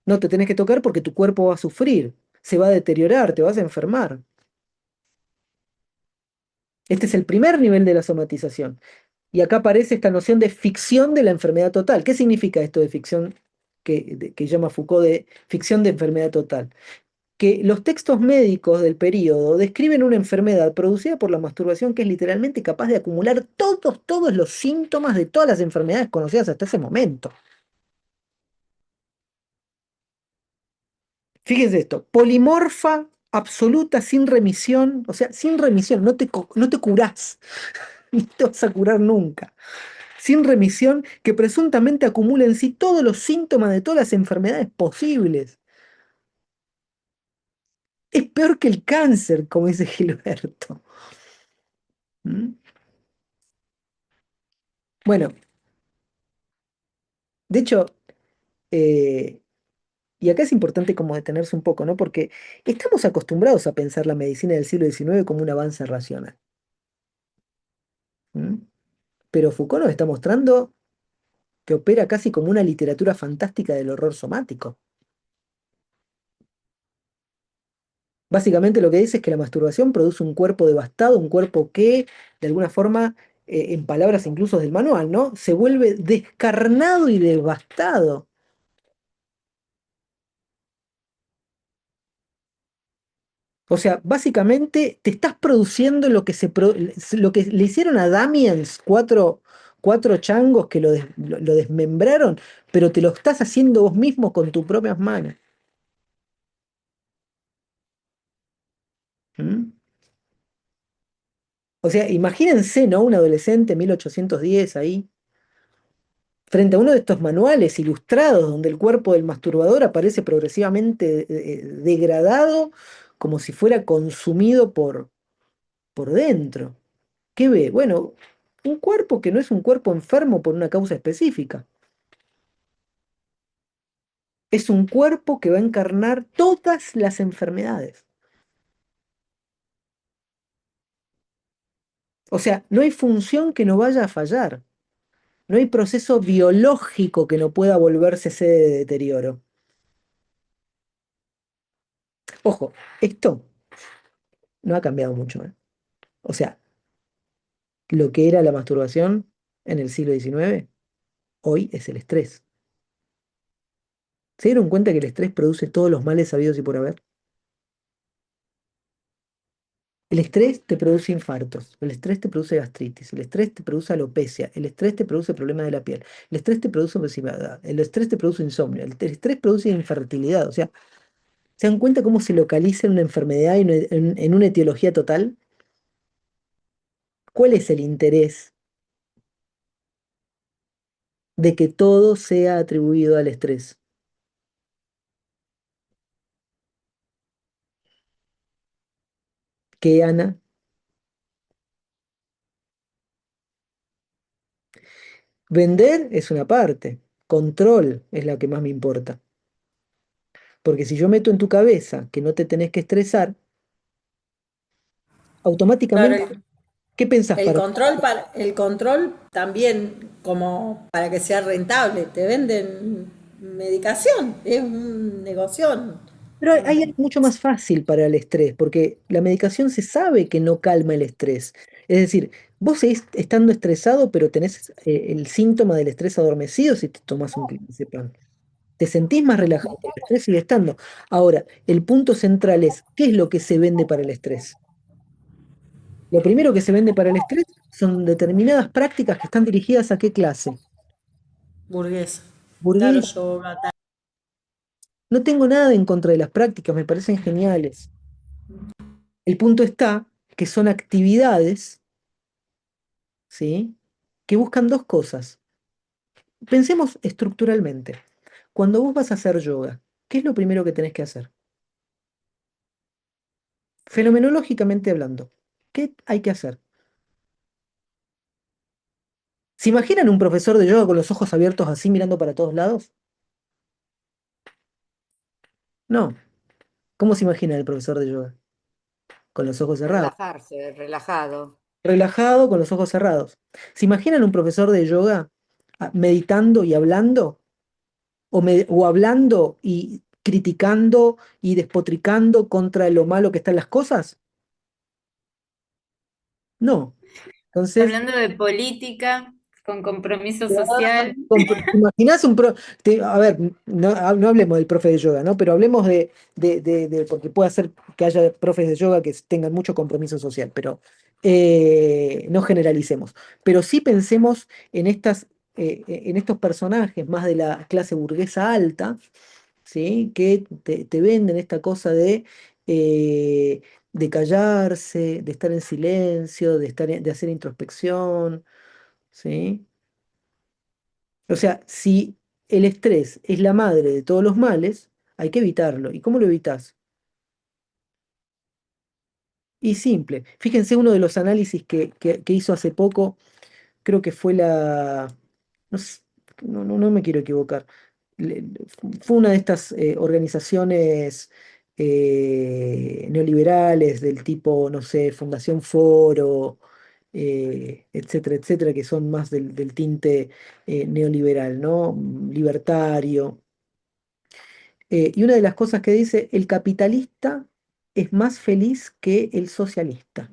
No te tenés que tocar porque tu cuerpo va a sufrir, se va a deteriorar, te vas a enfermar. Este es el primer nivel de la somatización. Y acá aparece esta noción de ficción de la enfermedad total. ¿Qué significa esto de ficción que llama Foucault de ficción de enfermedad total? Que los textos médicos del periodo describen una enfermedad producida por la masturbación que es literalmente capaz de acumular todos los síntomas de todas las enfermedades conocidas hasta ese momento. Fíjense esto, polimorfa, absoluta, sin remisión, o sea, sin remisión, no te curás, no te vas a curar nunca. Sin remisión, que presuntamente acumula en sí todos los síntomas de todas las enfermedades posibles. Es peor que el cáncer, como dice Gilberto. ¿Mm? Bueno, de hecho, Eh, y acá es importante como detenerse un poco, ¿no? Porque estamos acostumbrados a pensar la medicina del siglo XIX como un avance racional. ¿M? Pero Foucault nos está mostrando que opera casi como una literatura fantástica del horror somático. Básicamente lo que dice es que la masturbación produce un cuerpo devastado, un cuerpo que, de alguna forma, en palabras incluso del manual, ¿no? Se vuelve descarnado y devastado. O sea, básicamente te estás produciendo lo que le hicieron a Damiens, cuatro changos que lo desmembraron, pero te lo estás haciendo vos mismo con tus propias manos. ¿Mm? O sea, imagínense, ¿no? Un adolescente 1810 ahí, frente a uno de estos manuales ilustrados donde el cuerpo del masturbador aparece progresivamente degradado como si fuera consumido por dentro. ¿Qué ve? Bueno, un cuerpo que no es un cuerpo enfermo por una causa específica. Es un cuerpo que va a encarnar todas las enfermedades. O sea, no hay función que no vaya a fallar. No hay proceso biológico que no pueda volverse sede de deterioro. Ojo, esto no ha cambiado mucho, ¿eh? O sea, lo que era la masturbación en el siglo XIX, hoy es el estrés. ¿Se dieron cuenta que el estrés produce todos los males sabidos y por haber? El estrés te produce infartos, el estrés te produce gastritis, el estrés te produce alopecia, el estrés te produce problemas de la piel, el estrés te produce obesidad, el estrés te produce insomnio, el estrés produce infertilidad. O sea, ¿se dan cuenta cómo se localiza en una enfermedad y en una etiología total? ¿Cuál es el interés de que todo sea atribuido al estrés? ¿Qué, Ana? Vender es una parte, control es la que más me importa. Porque si yo meto en tu cabeza que no te tenés que estresar, Claro, automáticamente, ¿qué pensás para... el control también como para que sea rentable. Te venden medicación, es un negocio. Pero hay algo mucho más fácil para el estrés, porque la medicación se sabe que no calma el estrés. Es decir, vos seguís estando estresado, pero tenés el síntoma del estrés adormecido si te tomás un clonazepam. Te sentís más relajado, pero el estrés sigue estando. Ahora, el punto central es, ¿qué es lo que se vende para el estrés? Lo primero que se vende para el estrés son determinadas prácticas que están dirigidas a qué clase. Burguesa. Claro, Burgués. yoga. No tengo nada en contra de las prácticas, me parecen geniales. El punto está que son actividades, ¿sí? Que buscan dos cosas. Pensemos estructuralmente. Cuando vos vas a hacer yoga, ¿qué es lo primero que tenés que hacer? Fenomenológicamente hablando, ¿qué hay que hacer? ¿Se imaginan un profesor de yoga con los ojos abiertos así mirando para todos lados? No. ¿Cómo se imagina el profesor de yoga? Con los ojos cerrados. Relajarse, relajado. Relajado, con los ojos cerrados. ¿Se imaginan un profesor de yoga meditando y hablando? O hablando y criticando y despotricando contra lo malo que están las cosas? No. Entonces, Hablando de política, con compromiso social. ¿te imaginás a ver, no hablemos del profe de yoga, ¿no? Pero hablemos porque puede ser que haya profes de yoga que tengan mucho compromiso social, pero no generalicemos. Pero sí pensemos en estos personajes más de la clase burguesa alta, ¿sí? Que te venden esta cosa eh, de callarse, de estar en silencio, de hacer introspección, ¿sí? O sea, si el estrés es la madre de todos los males, hay que evitarlo. ¿Y cómo lo evitas? Y simple. Fíjense uno de los análisis que hizo hace poco, creo que fue no, no me quiero equivocar, fue una de estas organizaciones neoliberales del tipo, no sé, Fundación Foro, etcétera, etcétera, que son más del tinte neoliberal, ¿no? Libertario. Y una de las cosas que dice, el capitalista es más feliz que el socialista.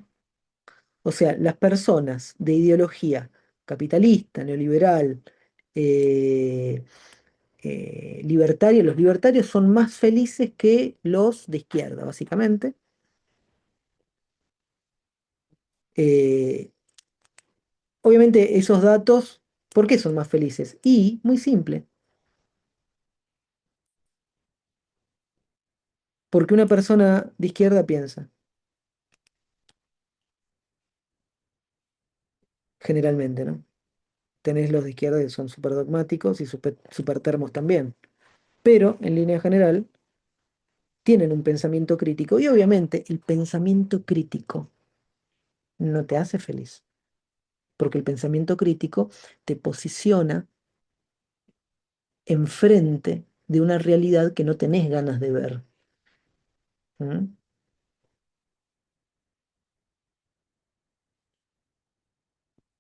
O sea, las personas de ideología capitalista, neoliberal, eh, libertaria, los libertarios son más felices que los de izquierda, básicamente. Eh, Obviamente esos datos, ¿por qué son más felices? Y, muy simple, porque una persona de izquierda piensa, generalmente, ¿no? Tenés los de izquierda que son súper dogmáticos y súper termos también, pero en línea general tienen un pensamiento crítico y obviamente el pensamiento crítico no te hace feliz, porque el pensamiento crítico te posiciona enfrente de una realidad que no tenés ganas de ver. ¿Mm?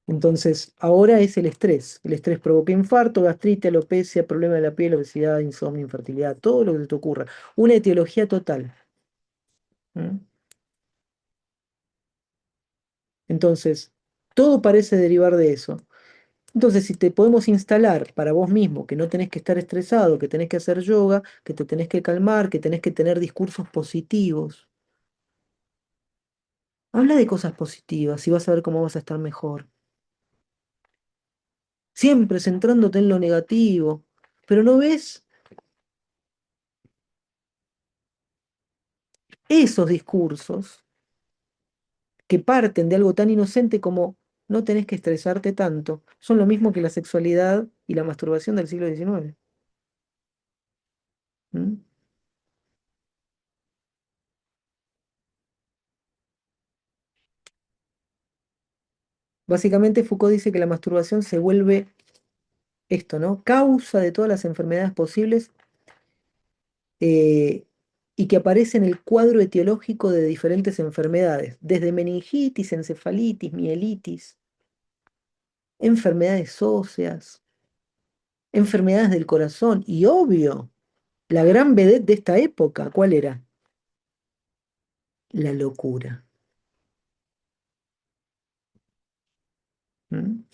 Entonces, ahora es el estrés. El estrés provoca infarto, gastritis, alopecia, problema de la piel, obesidad, insomnio, infertilidad, todo lo que se te ocurra. Una etiología total. ¿Mm? Entonces, todo parece derivar de eso. Entonces, si te podemos instalar para vos mismo que no tenés que estar estresado, que tenés que hacer yoga, que te tenés que calmar, que tenés que tener discursos positivos, habla de cosas positivas y vas a ver cómo vas a estar mejor. Siempre centrándote en lo negativo, pero no ves esos discursos que parten de algo tan inocente como no tenés que estresarte tanto. Son lo mismo que la sexualidad y la masturbación del siglo XIX. ¿Mm? Básicamente Foucault dice que la masturbación se vuelve esto, ¿no? Causa de todas las enfermedades posibles eh, y que aparece en el cuadro etiológico de diferentes enfermedades, desde meningitis, encefalitis, mielitis, enfermedades óseas, enfermedades del corazón y obvio, la gran vedette de esta época, ¿cuál era? La locura. ¿Mm?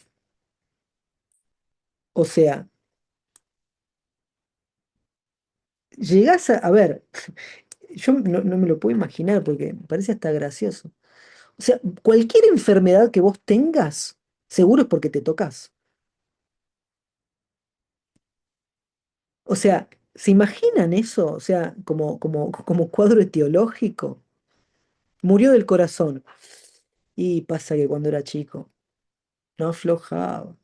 O sea, llegás a ver, yo no me lo puedo imaginar porque me parece hasta gracioso. O sea, cualquier enfermedad que vos tengas, seguro es porque te tocas. O sea, ¿se imaginan eso? O sea, como cuadro etiológico. Murió del corazón. Y pasa que cuando era chico, no aflojaba.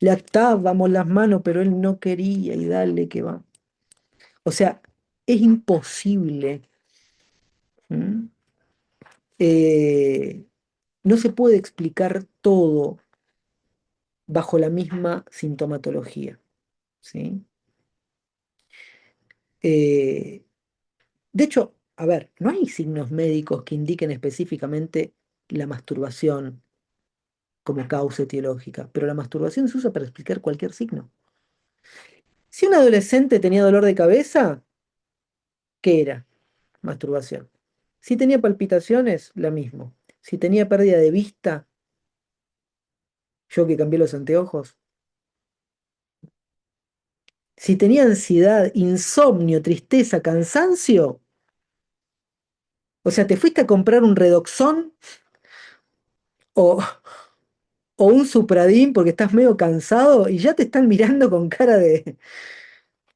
Le atábamos las manos, pero él no quería y dale que va. O sea, es imposible. ¿Mm? Eh, no se puede explicar todo bajo la misma sintomatología, ¿sí? Eh, de hecho, a ver, no hay signos médicos que indiquen específicamente la masturbación como causa etiológica, pero la masturbación se usa para explicar cualquier signo. Si un adolescente tenía dolor de cabeza, ¿qué era? Masturbación. Si tenía palpitaciones, lo mismo. Si tenía pérdida de vista, yo que cambié los anteojos. Si tenía ansiedad, insomnio, tristeza, cansancio, o sea, te fuiste a comprar un Redoxón o, o un Supradín porque estás medio cansado y ya te están mirando con cara de...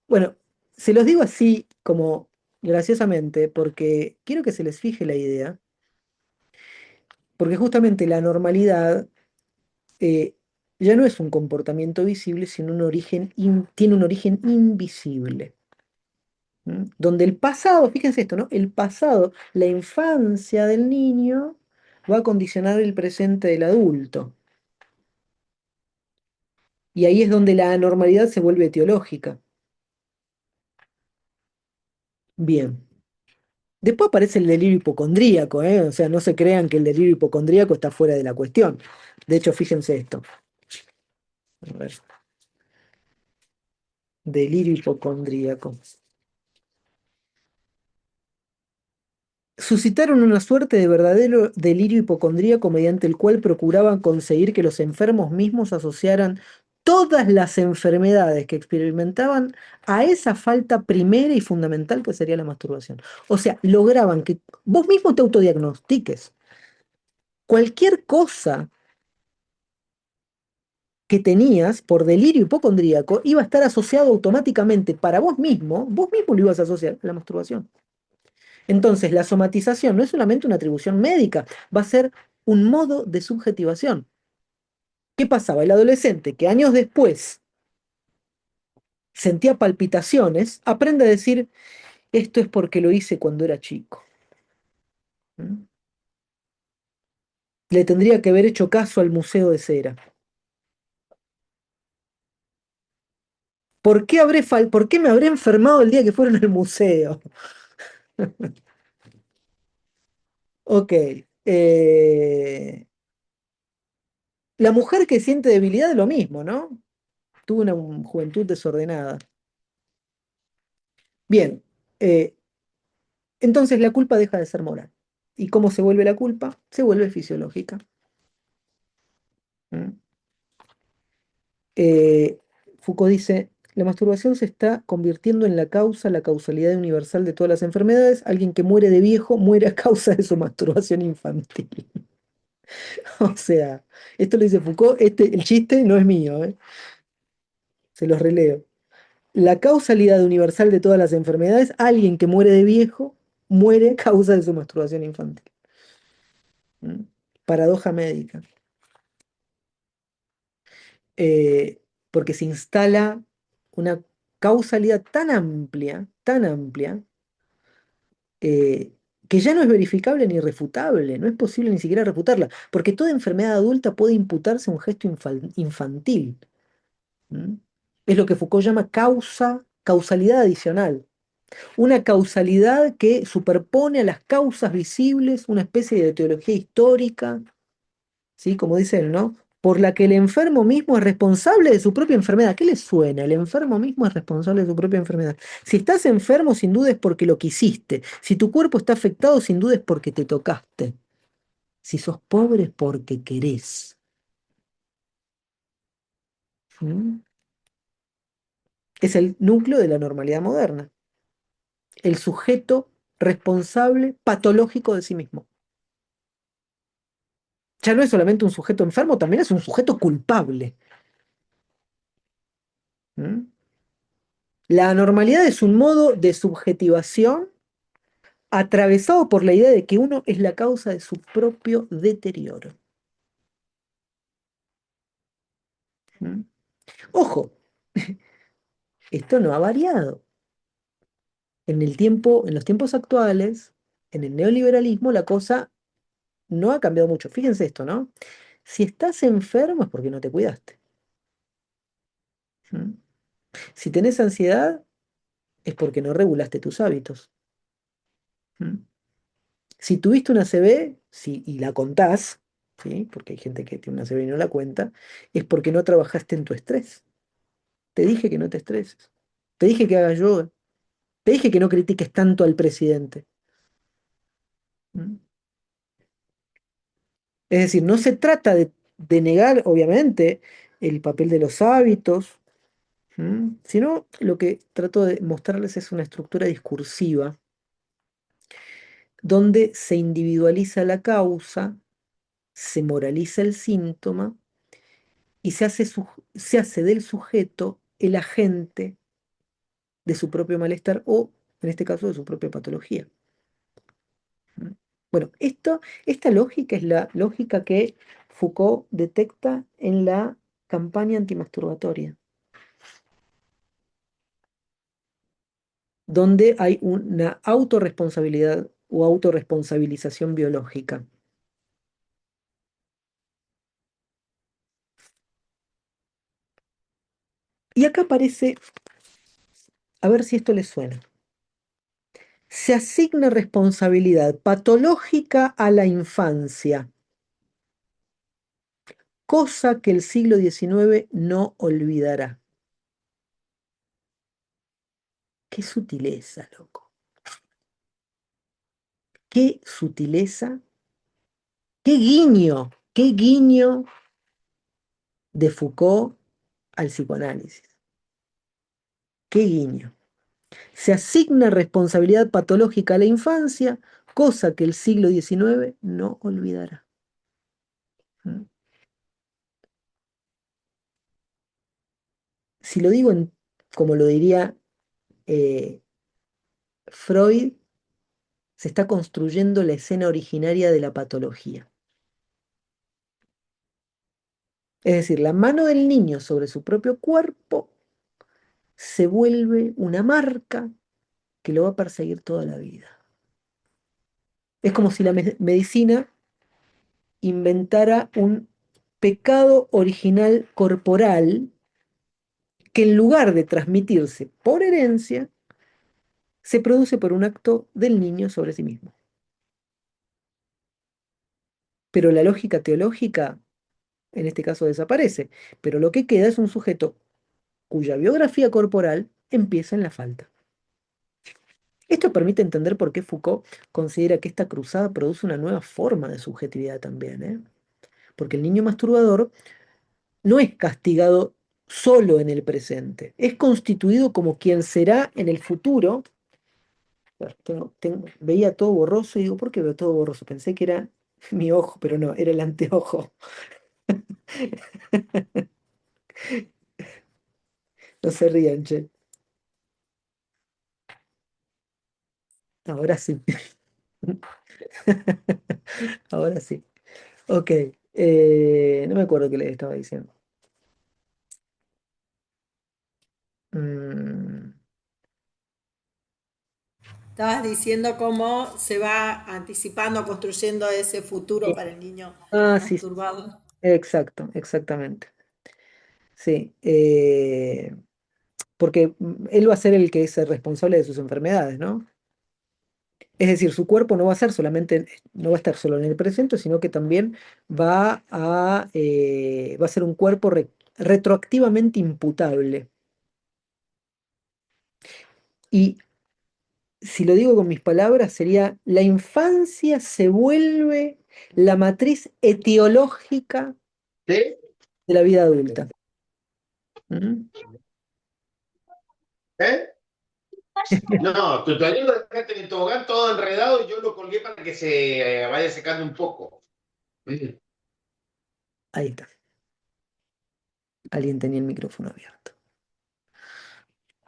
Bueno, se los digo así como graciosamente porque quiero que se les fije la idea, porque justamente la normalidad eh, ya no es un comportamiento visible, sino un origen tiene un origen invisible. ¿Mm? Donde el pasado, fíjense esto, ¿no? El pasado, la infancia del niño va a condicionar el presente del adulto. Y ahí es donde la anormalidad se vuelve etiológica. Bien. Después aparece el delirio hipocondríaco, ¿eh? O sea, no se crean que el delirio hipocondríaco está fuera de la cuestión. De hecho, fíjense esto. A ver, delirio hipocondríaco. Suscitaron una suerte de verdadero delirio hipocondríaco mediante el cual procuraban conseguir que los enfermos mismos asociaran todas las enfermedades que experimentaban a esa falta primera y fundamental que sería la masturbación. O sea, lograban que vos mismo te autodiagnostiques. Cualquier cosa que tenías por delirio hipocondríaco iba a estar asociado automáticamente para vos mismo lo ibas a asociar a la masturbación. Entonces, la somatización no es solamente una atribución médica, va a ser un modo de subjetivación. ¿Qué pasaba? El adolescente que años después sentía palpitaciones, aprende a decir, esto es porque lo hice cuando era chico. ¿Mm? Le tendría que haber hecho caso al museo de cera. ¿Por qué me habré enfermado el día que fueron al museo? Ok. La mujer que siente debilidad es lo mismo, ¿no? Tuvo una juventud desordenada. Bien, eh, entonces la culpa deja de ser moral. ¿Y cómo se vuelve la culpa? Se vuelve fisiológica. ¿Mm? Eh, Foucault dice, la masturbación se está convirtiendo en la causalidad universal de todas las enfermedades. Alguien que muere de viejo muere a causa de su masturbación infantil. O sea, esto lo dice Foucault, el chiste no es mío, ¿eh? Se los releo. La causalidad universal de todas las enfermedades, alguien que muere de viejo muere a causa de su masturbación infantil. ¿Mm? Paradoja médica. Eh, Porque se instala una causalidad tan amplia, eh, que ya no es verificable ni refutable, no es posible ni siquiera refutarla, porque toda enfermedad adulta puede imputarse a un gesto infantil. ¿Mm? Es lo que Foucault llama causalidad adicional. Una causalidad que superpone a las causas visibles una especie de teología histórica, ¿sí? Como dice él, ¿no? Por la que el enfermo mismo es responsable de su propia enfermedad. ¿Qué le suena? El enfermo mismo es responsable de su propia enfermedad. Si estás enfermo, sin duda es porque lo quisiste. Si tu cuerpo está afectado, sin duda es porque te tocaste. Si sos pobre, es porque querés. ¿Mm? Es el núcleo de la normalidad moderna. El sujeto responsable patológico de sí mismo. Ya no es solamente un sujeto enfermo, también es un sujeto culpable. ¿Mm? La anormalidad es un modo de subjetivación atravesado por la idea de que uno es la causa de su propio deterioro. ¿Mm? Ojo, esto no ha variado. En los tiempos actuales, en el neoliberalismo, la cosa no ha cambiado mucho. Fíjense esto, ¿no? Si estás enfermo es porque no te cuidaste. ¿Mm? Si tenés ansiedad es porque no regulaste tus hábitos. ¿Mm? Si tuviste una CB y la contás, ¿sí? Porque hay gente que tiene una CB y no la cuenta, es porque no trabajaste en tu estrés. Te dije que no te estreses. Te dije que hagas yoga. Te dije que no critiques tanto al presidente. ¿Mm? Es decir, no se trata de negar, obviamente, el papel de los hábitos, sino lo que trato de mostrarles es una estructura discursiva donde se individualiza la causa, se moraliza el síntoma y se hace del sujeto el agente de su propio malestar o, en este caso, de su propia patología. ¿Mm? Bueno, esta lógica es la lógica que Foucault detecta en la campaña antimasturbatoria, donde hay una autorresponsabilidad o autorresponsabilización biológica. Y acá aparece, a ver si esto les suena. Se asigna responsabilidad patológica a la infancia, cosa que el siglo XIX no olvidará. Qué sutileza, loco. Qué sutileza, qué guiño de Foucault al psicoanálisis. Qué guiño. Se asigna responsabilidad patológica a la infancia, cosa que el siglo XIX no olvidará. ¿Mm? Si lo digo como lo diría eh, Freud, se está construyendo la escena originaria de la patología. Es decir, la mano del niño sobre su propio cuerpo se vuelve una marca que lo va a perseguir toda la vida. Es como si la medicina inventara un pecado original corporal que en lugar de transmitirse por herencia, se produce por un acto del niño sobre sí mismo. Pero la lógica teológica, en este caso, desaparece. Pero lo que queda es un sujeto cuya biografía corporal empieza en la falta. Esto permite entender por qué Foucault considera que esta cruzada produce una nueva forma de subjetividad también, ¿eh? Porque el niño masturbador no es castigado solo en el presente, es constituido como quien será en el futuro. Veía todo borroso y digo, ¿por qué veo todo borroso? Pensé que era mi ojo, pero no, era el anteojo. No se rían, che. Ahora sí. Ahora sí. Ok. No me acuerdo qué le estaba diciendo. Mm, Estabas diciendo cómo se va anticipando, construyendo ese futuro sí. para el niño Sí, masturbado. exacto, exactamente. Sí. Porque él va a ser el que es el responsable de sus enfermedades, ¿no? Es decir, su cuerpo no va a ser solamente, no va a estar solo en el presente, sino que también va a ser un cuerpo retroactivamente imputable. Y si lo digo con mis palabras, sería, la infancia se vuelve la matriz etiológica ¿Sí? de la vida adulta. ¿Mm? ¿Eh? No, tu taller lo dejaste en el tobogán todo enredado y yo lo colgué para que se vaya secando un poco. Ahí está. Alguien tenía el micrófono abierto.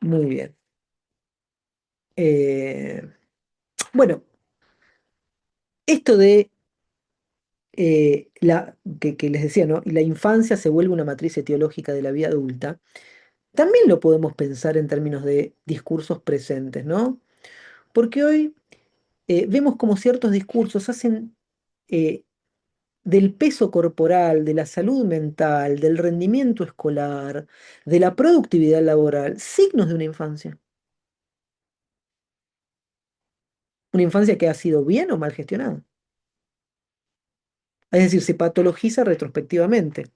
Muy bien. Eh, bueno, esto de que les decía, ¿no? La infancia se vuelve una matriz etiológica de la vida adulta. También lo podemos pensar en términos de discursos presentes, ¿no? Porque hoy vemos como ciertos discursos hacen eh, del peso corporal, de la salud mental, del rendimiento escolar, de la productividad laboral, signos de una infancia. Una infancia que ha sido bien o mal gestionada. Es decir, se patologiza retrospectivamente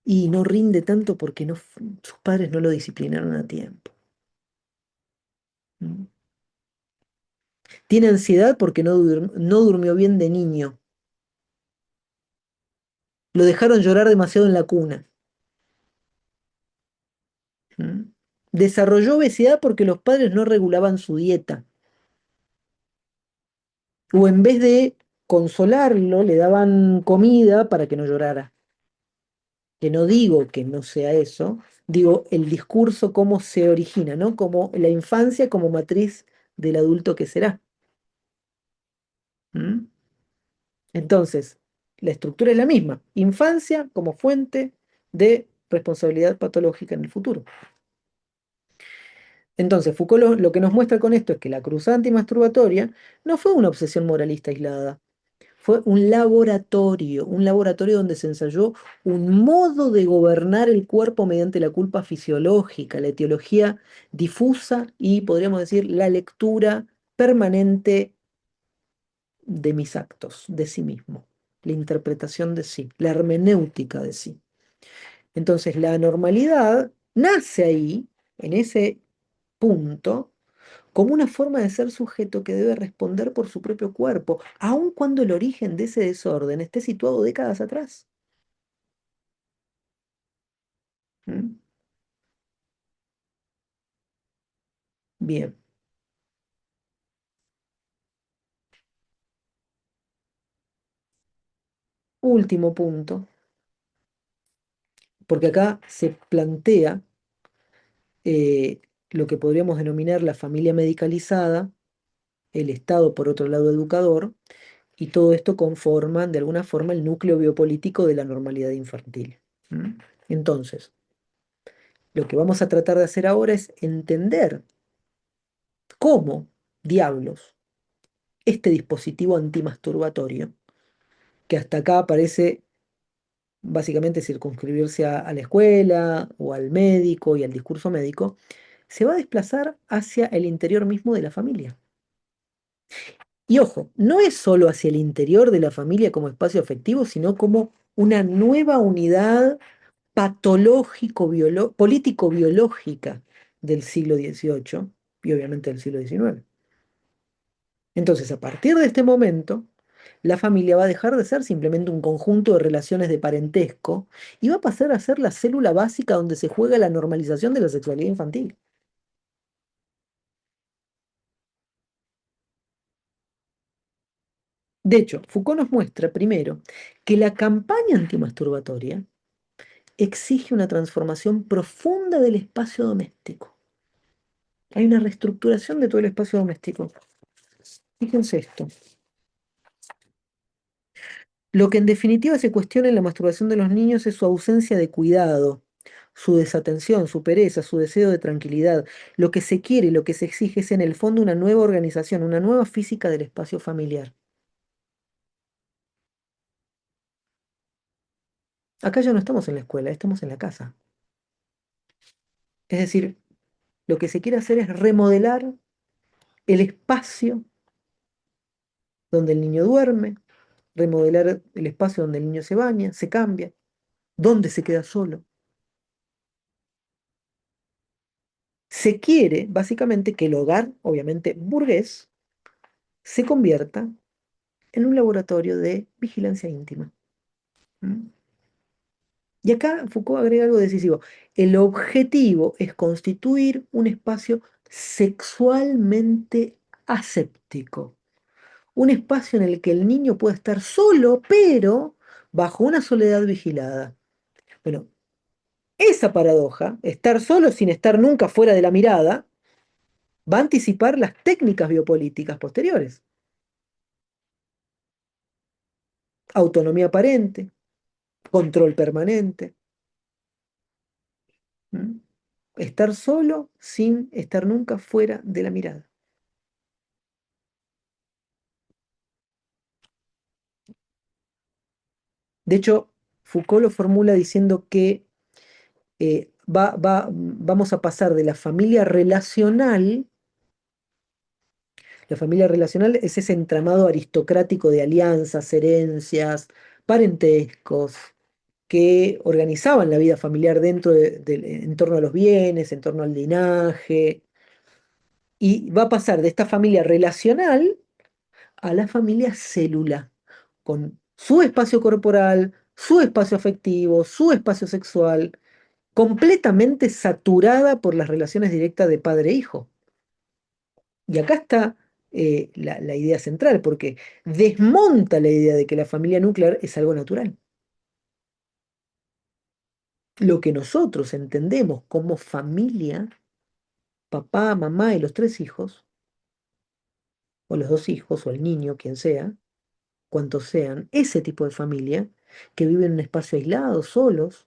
y no rinde tanto porque sus padres no lo disciplinaron a tiempo. ¿Mm? Tiene ansiedad porque no durmió bien de niño. Lo dejaron llorar demasiado en la cuna. ¿Mm? Desarrolló obesidad porque los padres no regulaban su dieta. O en vez de consolarlo, le daban comida para que no llorara. Que no digo que no sea eso, digo el discurso cómo se origina, ¿no? Como la infancia como matriz del adulto que será. ¿Mm? Entonces, la estructura es la misma. Infancia como fuente de responsabilidad patológica en el futuro. Entonces, Foucault lo que nos muestra con esto es que la cruzada antimasturbatoria no fue una obsesión moralista aislada. fue un laboratorio donde se ensayó un modo de gobernar el cuerpo mediante la culpa fisiológica, la etiología difusa y, podríamos decir, la lectura permanente de mis actos, de sí mismo, la interpretación de sí, la hermenéutica de sí. Entonces, la anormalidad nace ahí, en ese punto, como una forma de ser sujeto que debe responder por su propio cuerpo, aun cuando el origen de ese desorden esté situado décadas atrás. ¿Mm? Bien, último punto, porque acá se plantea eh, lo que podríamos denominar la familia medicalizada, el Estado, por otro lado, educador, y todo esto conforman de alguna forma el núcleo biopolítico de la normalidad infantil. ¿Mm? Entonces, lo que vamos a tratar de hacer ahora es entender cómo diablos este dispositivo antimasturbatorio, que hasta acá parece básicamente circunscribirse a la escuela o al médico y al discurso médico, se va a desplazar hacia el interior mismo de la familia. Y ojo, no es solo hacia el interior de la familia como espacio afectivo, sino como una nueva unidad político-biológica del siglo XVIII y obviamente del siglo XIX. Entonces, a partir de este momento, la familia va a dejar de ser simplemente un conjunto de relaciones de parentesco y va a pasar a ser la célula básica donde se juega la normalización de la sexualidad infantil. De hecho, Foucault nos muestra primero que la campaña antimasturbatoria exige una transformación profunda del espacio doméstico. Hay una reestructuración de todo el espacio doméstico. Fíjense esto. Lo que en definitiva se cuestiona en la masturbación de los niños es su ausencia de cuidado, su desatención, su pereza, su deseo de tranquilidad. Lo que se quiere, lo que se exige es en el fondo una nueva organización, una nueva física del espacio familiar. Acá ya no estamos en la escuela, estamos en la casa. Es decir, lo que se quiere hacer es remodelar el espacio donde el niño duerme, remodelar el espacio donde el niño se baña, se cambia, donde se queda solo. Se quiere, básicamente, que el hogar, obviamente burgués, se convierta en un laboratorio de vigilancia íntima. ¿Mm? Y acá Foucault agrega algo decisivo. El objetivo es constituir un espacio sexualmente aséptico, un espacio en el que el niño pueda estar solo, pero bajo una soledad vigilada. Bueno, esa paradoja, estar solo sin estar nunca fuera de la mirada, va a anticipar las técnicas biopolíticas posteriores. Autonomía aparente, control permanente. ¿Mm? Estar solo sin estar nunca fuera de la mirada. De hecho, Foucault lo formula diciendo que vamos a pasar de la familia relacional es ese entramado aristocrático de alianzas, herencias, parentescos, que organizaban la vida familiar en torno a los bienes, en torno al linaje, y va a pasar de esta familia relacional a la familia célula, con su espacio corporal, su espacio afectivo, su espacio sexual, completamente saturada por las relaciones directas de padre-hijo. Y acá está la idea central, porque desmonta la idea de que la familia nuclear es algo natural. Lo que nosotros entendemos como familia, papá, mamá y los tres hijos, o los dos hijos, o el niño, quien sea, cuantos sean, ese tipo de familia, que vive en un espacio aislado, solos,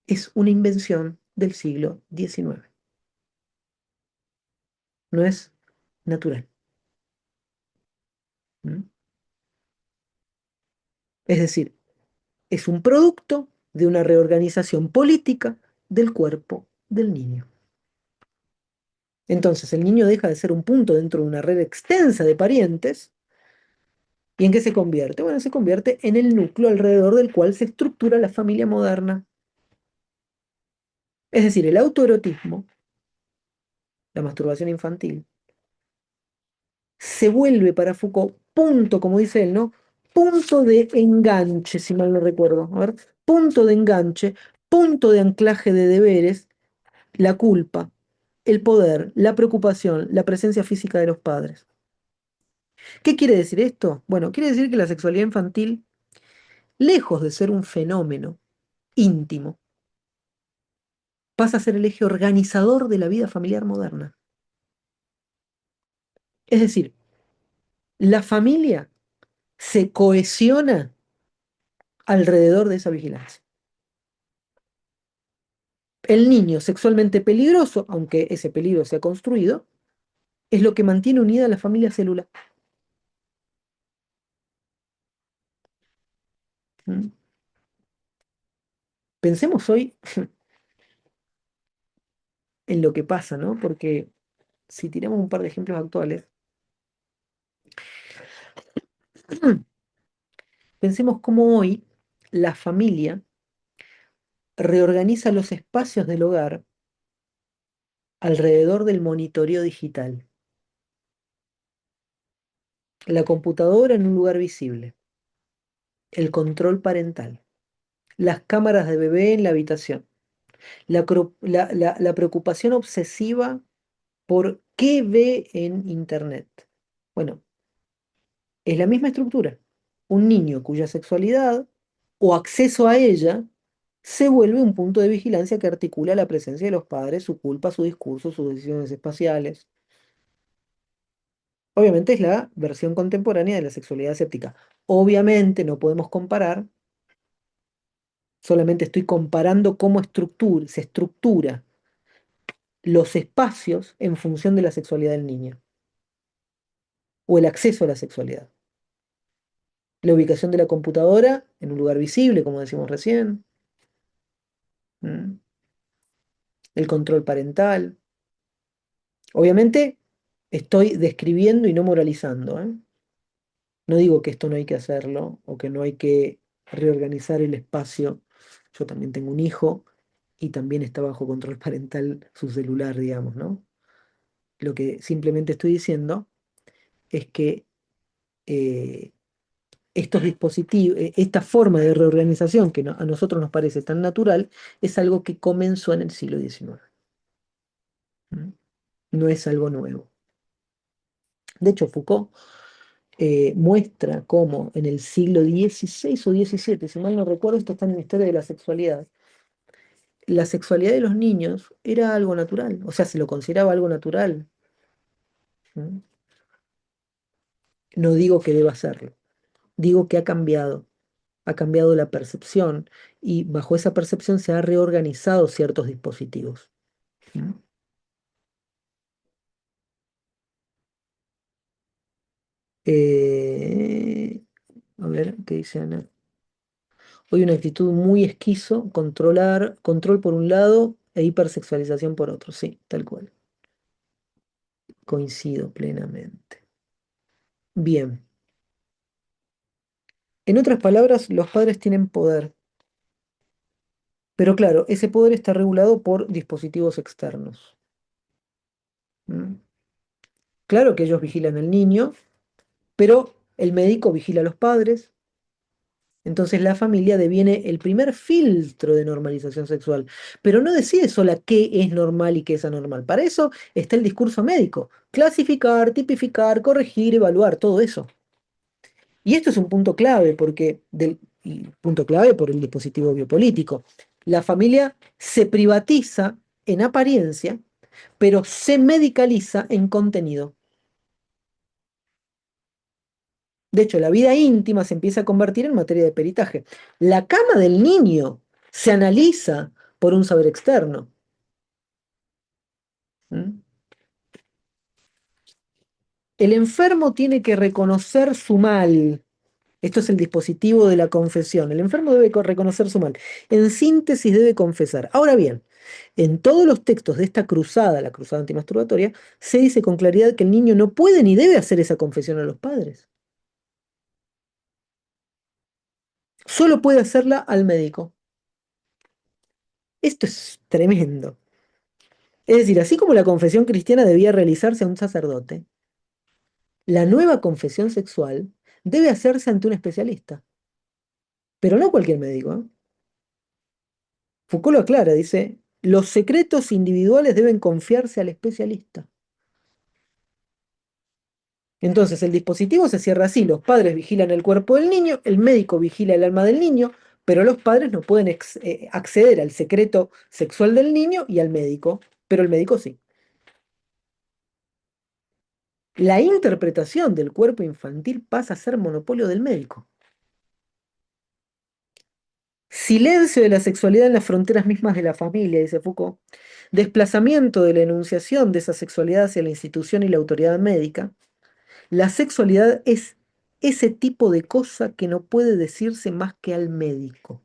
es una invención del siglo XIX. No es natural. ¿Mm? Es decir, es un producto de una reorganización política del cuerpo del niño. Entonces, el niño deja de ser un punto dentro de una red extensa de parientes. ¿Y en qué se convierte? Bueno, se convierte en el núcleo alrededor del cual se estructura la familia moderna. Es decir, el autoerotismo, la masturbación infantil, se vuelve para Foucault punto, como dice él, ¿no? Punto de enganche, si mal no recuerdo. A ver, punto de enganche, punto de anclaje de deberes, la culpa, el poder, la preocupación, la presencia física de los padres. ¿Qué quiere decir esto? Bueno, quiere decir que la sexualidad infantil, lejos de ser un fenómeno íntimo, pasa a ser el eje organizador de la vida familiar moderna. Es decir, la familia se cohesiona alrededor de esa vigilancia. El niño sexualmente peligroso, aunque ese peligro sea construido, es lo que mantiene unida a la familia celular. ¿Mm? Pensemos hoy en lo que pasa, ¿no? Porque si tiramos un par de ejemplos actuales, pensemos cómo hoy la familia reorganiza los espacios del hogar alrededor del monitoreo digital. La computadora en un lugar visible, el control parental, las cámaras de bebé en la habitación, la preocupación obsesiva por qué ve en Internet. Bueno, es la misma estructura. Un niño cuya sexualidad o acceso a ella se vuelve un punto de vigilancia que articula la presencia de los padres, su culpa, su discurso, sus decisiones espaciales. Obviamente es la versión contemporánea de la sexualidad escéptica. Obviamente no podemos comparar, solamente estoy comparando cómo se estructura los espacios en función de la sexualidad del niño o el acceso a la sexualidad. La ubicación de la computadora en un lugar visible, como decimos recién. ¿Mm? El control parental. Obviamente estoy describiendo y no moralizando, ¿eh? No digo que esto no hay que hacerlo o que no hay que reorganizar el espacio. Yo también tengo un hijo y también está bajo control parental su celular, digamos, ¿no? Lo que simplemente estoy diciendo es que eh, estos dispositivos, esta forma de reorganización que a nosotros nos parece tan natural, es algo que comenzó en el siglo XIX. ¿Mm? No es algo nuevo. De hecho, Foucault muestra cómo en el siglo XVI o XVII, si mal no recuerdo, esto está en la historia de la sexualidad de los niños era algo natural, o sea, se lo consideraba algo natural. ¿Mm? No digo que deba serlo, digo que ha cambiado la percepción y bajo esa percepción se han reorganizado ciertos dispositivos. ¿Mm? Eh, a ver, ¿qué dice Ana? Hoy una actitud muy esquizo, control por un lado e hipersexualización por otro. Sí, tal cual. Coincido plenamente. Bien. En otras palabras, los padres tienen poder, pero claro, ese poder está regulado por dispositivos externos. ¿Mm? Claro que ellos vigilan al niño, pero el médico vigila a los padres. Entonces la familia deviene el primer filtro de normalización sexual, pero no decide sola qué es normal y qué es anormal. Para eso está el discurso médico. Clasificar, tipificar, corregir, evaluar, todo eso. Y esto es un punto clave y punto clave por el dispositivo biopolítico. La familia se privatiza en apariencia, pero se medicaliza en contenido. De hecho, la vida íntima se empieza a convertir en materia de peritaje. La cama del niño se analiza por un saber externo. ¿Mm? El enfermo tiene que reconocer su mal. Esto es el dispositivo de la confesión. El enfermo debe reconocer su mal. En síntesis, debe confesar. Ahora bien, en todos los textos de esta cruzada, la cruzada antimasturbatoria, se dice con claridad que el niño no puede ni debe hacer esa confesión a los padres. Solo puede hacerla al médico. Esto es tremendo. Es decir, así como la confesión cristiana debía realizarse a un sacerdote, la nueva confesión sexual debe hacerse ante un especialista, pero no cualquier médico, ¿eh? Foucault lo aclara, dice, los secretos individuales deben confiarse al especialista. Entonces el dispositivo se cierra así, los padres vigilan el cuerpo del niño, el médico vigila el alma del niño, pero los padres no pueden acceder al secreto sexual del niño y al médico, pero el médico sí. La interpretación del cuerpo infantil pasa a ser monopolio del médico. Silencio de la sexualidad en las fronteras mismas de la familia, dice Foucault. Desplazamiento de la enunciación de esa sexualidad hacia la institución y la autoridad médica. La sexualidad es ese tipo de cosa que no puede decirse más que al médico.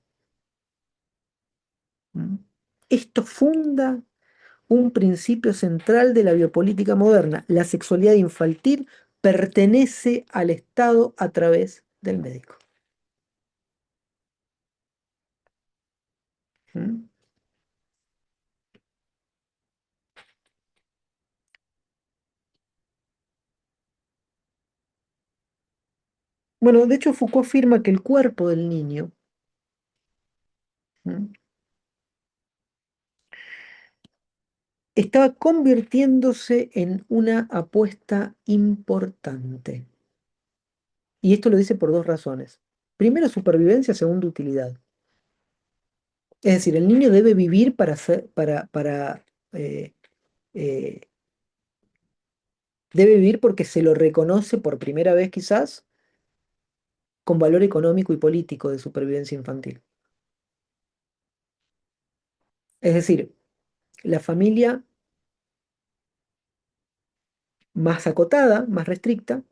¿Mm? Esto funda un principio central de la biopolítica moderna. La sexualidad infantil pertenece al Estado a través del médico. ¿Mm? Bueno, de hecho Foucault afirma que el cuerpo del niño, ¿mm?, estaba convirtiéndose en una apuesta importante. Y esto lo dice por dos razones. Primero, supervivencia, segundo, utilidad. Es decir, el niño debe vivir eh, eh, debe vivir porque se lo reconoce por primera vez quizás con valor económico y político de supervivencia infantil. Es decir, la familia más acotada, más restricta,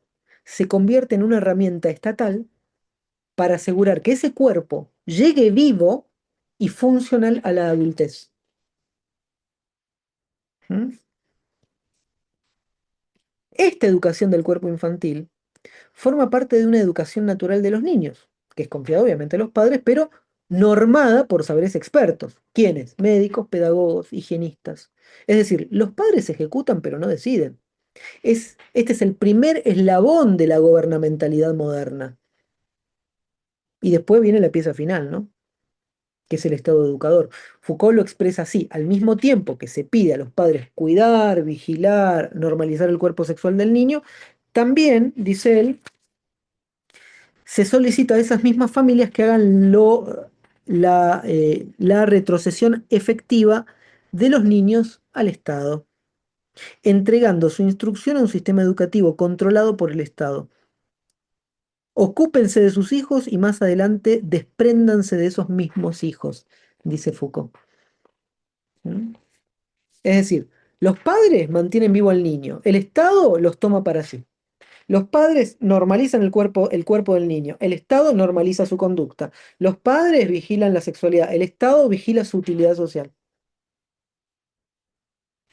se convierte en una herramienta estatal para asegurar que ese cuerpo llegue vivo y funcional a la adultez. ¿Mm? Esta educación del cuerpo infantil forma parte de una educación natural de los niños, que es confiada obviamente a los padres, pero normada por saberes expertos. ¿Quiénes? Médicos, pedagogos, higienistas. Es decir, los padres ejecutan pero no deciden. Este es el primer eslabón de la gubernamentalidad moderna. Y después viene la pieza final, ¿no?, que es el Estado educador. Foucault lo expresa así: al mismo tiempo que se pide a los padres cuidar, vigilar, normalizar el cuerpo sexual del niño, también, dice él, se solicita a esas mismas familias que hagan la retrocesión efectiva de los niños al Estado, entregando su instrucción a un sistema educativo controlado por el Estado. Ocúpense de sus hijos y más adelante despréndanse de esos mismos hijos, dice Foucault. ¿Mm? Es decir, los padres mantienen vivo al niño, el Estado los toma para sí. Los padres normalizan el cuerpo del niño, el Estado normaliza su conducta. Los padres vigilan la sexualidad, el Estado vigila su utilidad social.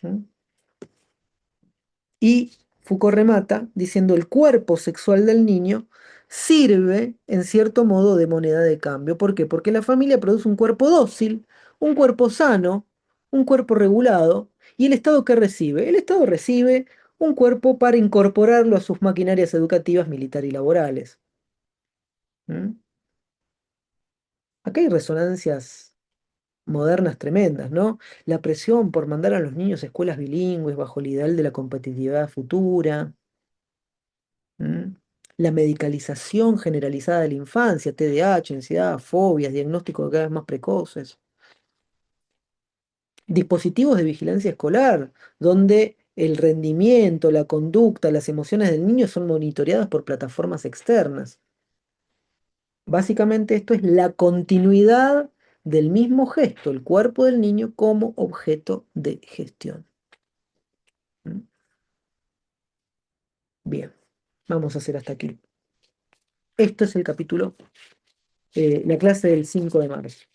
¿Mm? Y Foucault remata diciendo: el cuerpo sexual del niño sirve, en cierto modo, de moneda de cambio. ¿Por qué? Porque la familia produce un cuerpo dócil, un cuerpo sano, un cuerpo regulado. ¿Y el Estado qué recibe? El Estado recibe un cuerpo para incorporarlo a sus maquinarias educativas, militares y laborales. ¿Mm? Acá hay resonancias modernas tremendas, ¿no? La presión por mandar a los niños a escuelas bilingües bajo el ideal de la competitividad futura. ¿Mm? La medicalización generalizada de la infancia, TDAH, ansiedad, fobias, diagnósticos cada vez más precoces. Dispositivos de vigilancia escolar, donde el rendimiento, la conducta, las emociones del niño son monitoreadas por plataformas externas. Básicamente esto es la continuidad del mismo gesto, el cuerpo del niño como objeto de gestión. ¿Mm? Bien, vamos a hacer hasta aquí. Esto es el capítulo, la clase del 5 de marzo.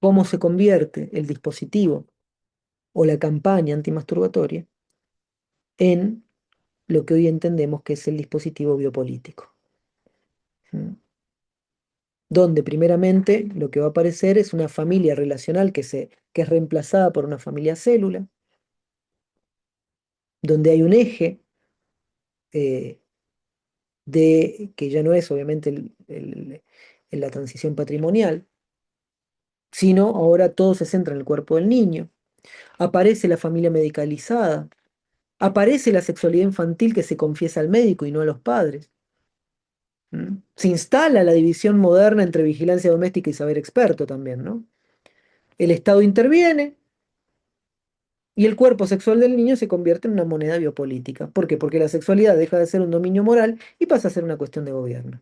Cómo se convierte el dispositivo o la campaña antimasturbatoria en lo que hoy entendemos que es el dispositivo biopolítico. ¿Mm? Donde primeramente lo que va a aparecer es una familia relacional que es reemplazada por una familia célula, donde hay un eje eh, que ya no es obviamente la transición patrimonial, sino ahora todo se centra en el cuerpo del niño. Aparece la familia medicalizada, aparece la sexualidad infantil que se confiesa al médico y no a los padres. ¿Mm? Se instala la división moderna entre vigilancia doméstica y saber experto también, ¿no? El Estado interviene y el cuerpo sexual del niño se convierte en una moneda biopolítica. ¿Por qué? Porque la sexualidad deja de ser un dominio moral y pasa a ser una cuestión de gobierno.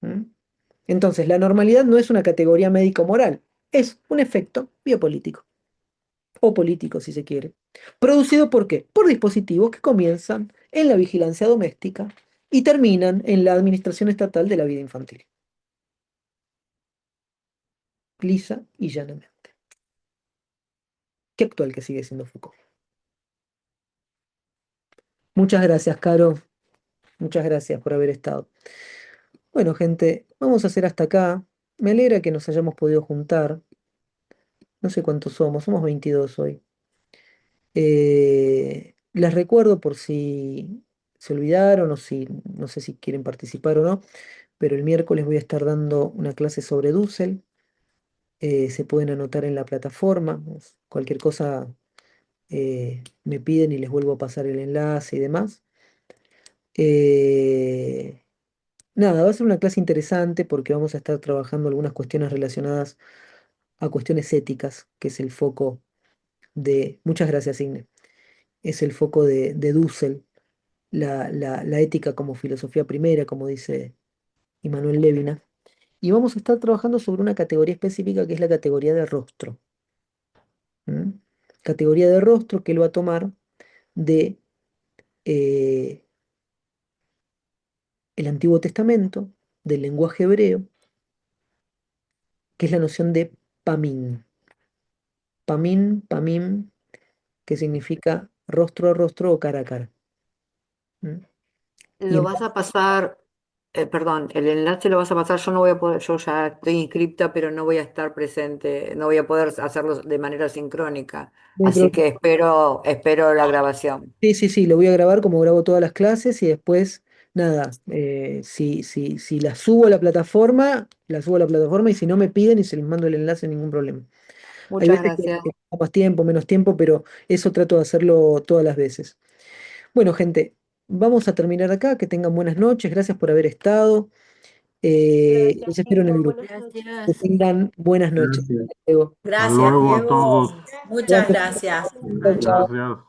¿Mm? Entonces, la normalidad no es una categoría médico-moral, es un efecto biopolítico, o político si se quiere. ¿Producido por qué? Por dispositivos que comienzan en la vigilancia doméstica y terminan en la administración estatal de la vida infantil. Lisa y llanamente. Qué actual que sigue siendo Foucault. Muchas gracias, Caro. Muchas gracias por haber estado. Bueno, gente, vamos a hacer hasta acá. Me alegra que nos hayamos podido juntar. No sé cuántos somos 22 hoy. Les recuerdo por si se olvidaron o si no sé si quieren participar o no, pero el miércoles voy a estar dando una clase sobre Dussel. Se pueden anotar en la plataforma. Cualquier cosa me piden y les vuelvo a pasar el enlace y demás. Eh, Nada, va a ser una clase interesante porque vamos a estar trabajando algunas cuestiones relacionadas a cuestiones éticas, que es el foco de... Muchas gracias, Igne. Es el foco de Dussel, la ética como filosofía primera, como dice Immanuel Levinas. Y vamos a estar trabajando sobre una categoría específica que es la categoría de rostro. ¿Mm? Categoría de rostro que él va a tomar de eh, el Antiguo Testamento, del lenguaje hebreo, que es la noción de pamín. Pamim, que significa rostro a rostro o cara a cara. ¿Mm? Y Lo vas a pasar, perdón, el enlace lo vas a pasar, yo no voy a poder, yo ya estoy inscripta, pero no voy a estar presente, no voy a poder hacerlo de manera sincrónica, no hay así problema. que espero la grabación. Sí, sí, sí, lo voy a grabar como grabo todas las clases y después, nada, si las subo a la plataforma, las subo a la plataforma y si no me piden y se les mando el enlace, ningún problema. Hay Muchas veces gracias. que tengo más tiempo, menos tiempo, pero eso trato de hacerlo todas las veces. Bueno, gente, vamos a terminar acá, que tengan buenas noches, gracias por haber estado. Gracias, Los espero en el Diego. grupo. Buenas noches. Que Gracias. tengan buenas noches. Gracias. Hasta luego. Hasta Gracias, luego a Diego. todos. Muchas Gracias. gracias. Chau, chau. Gracias.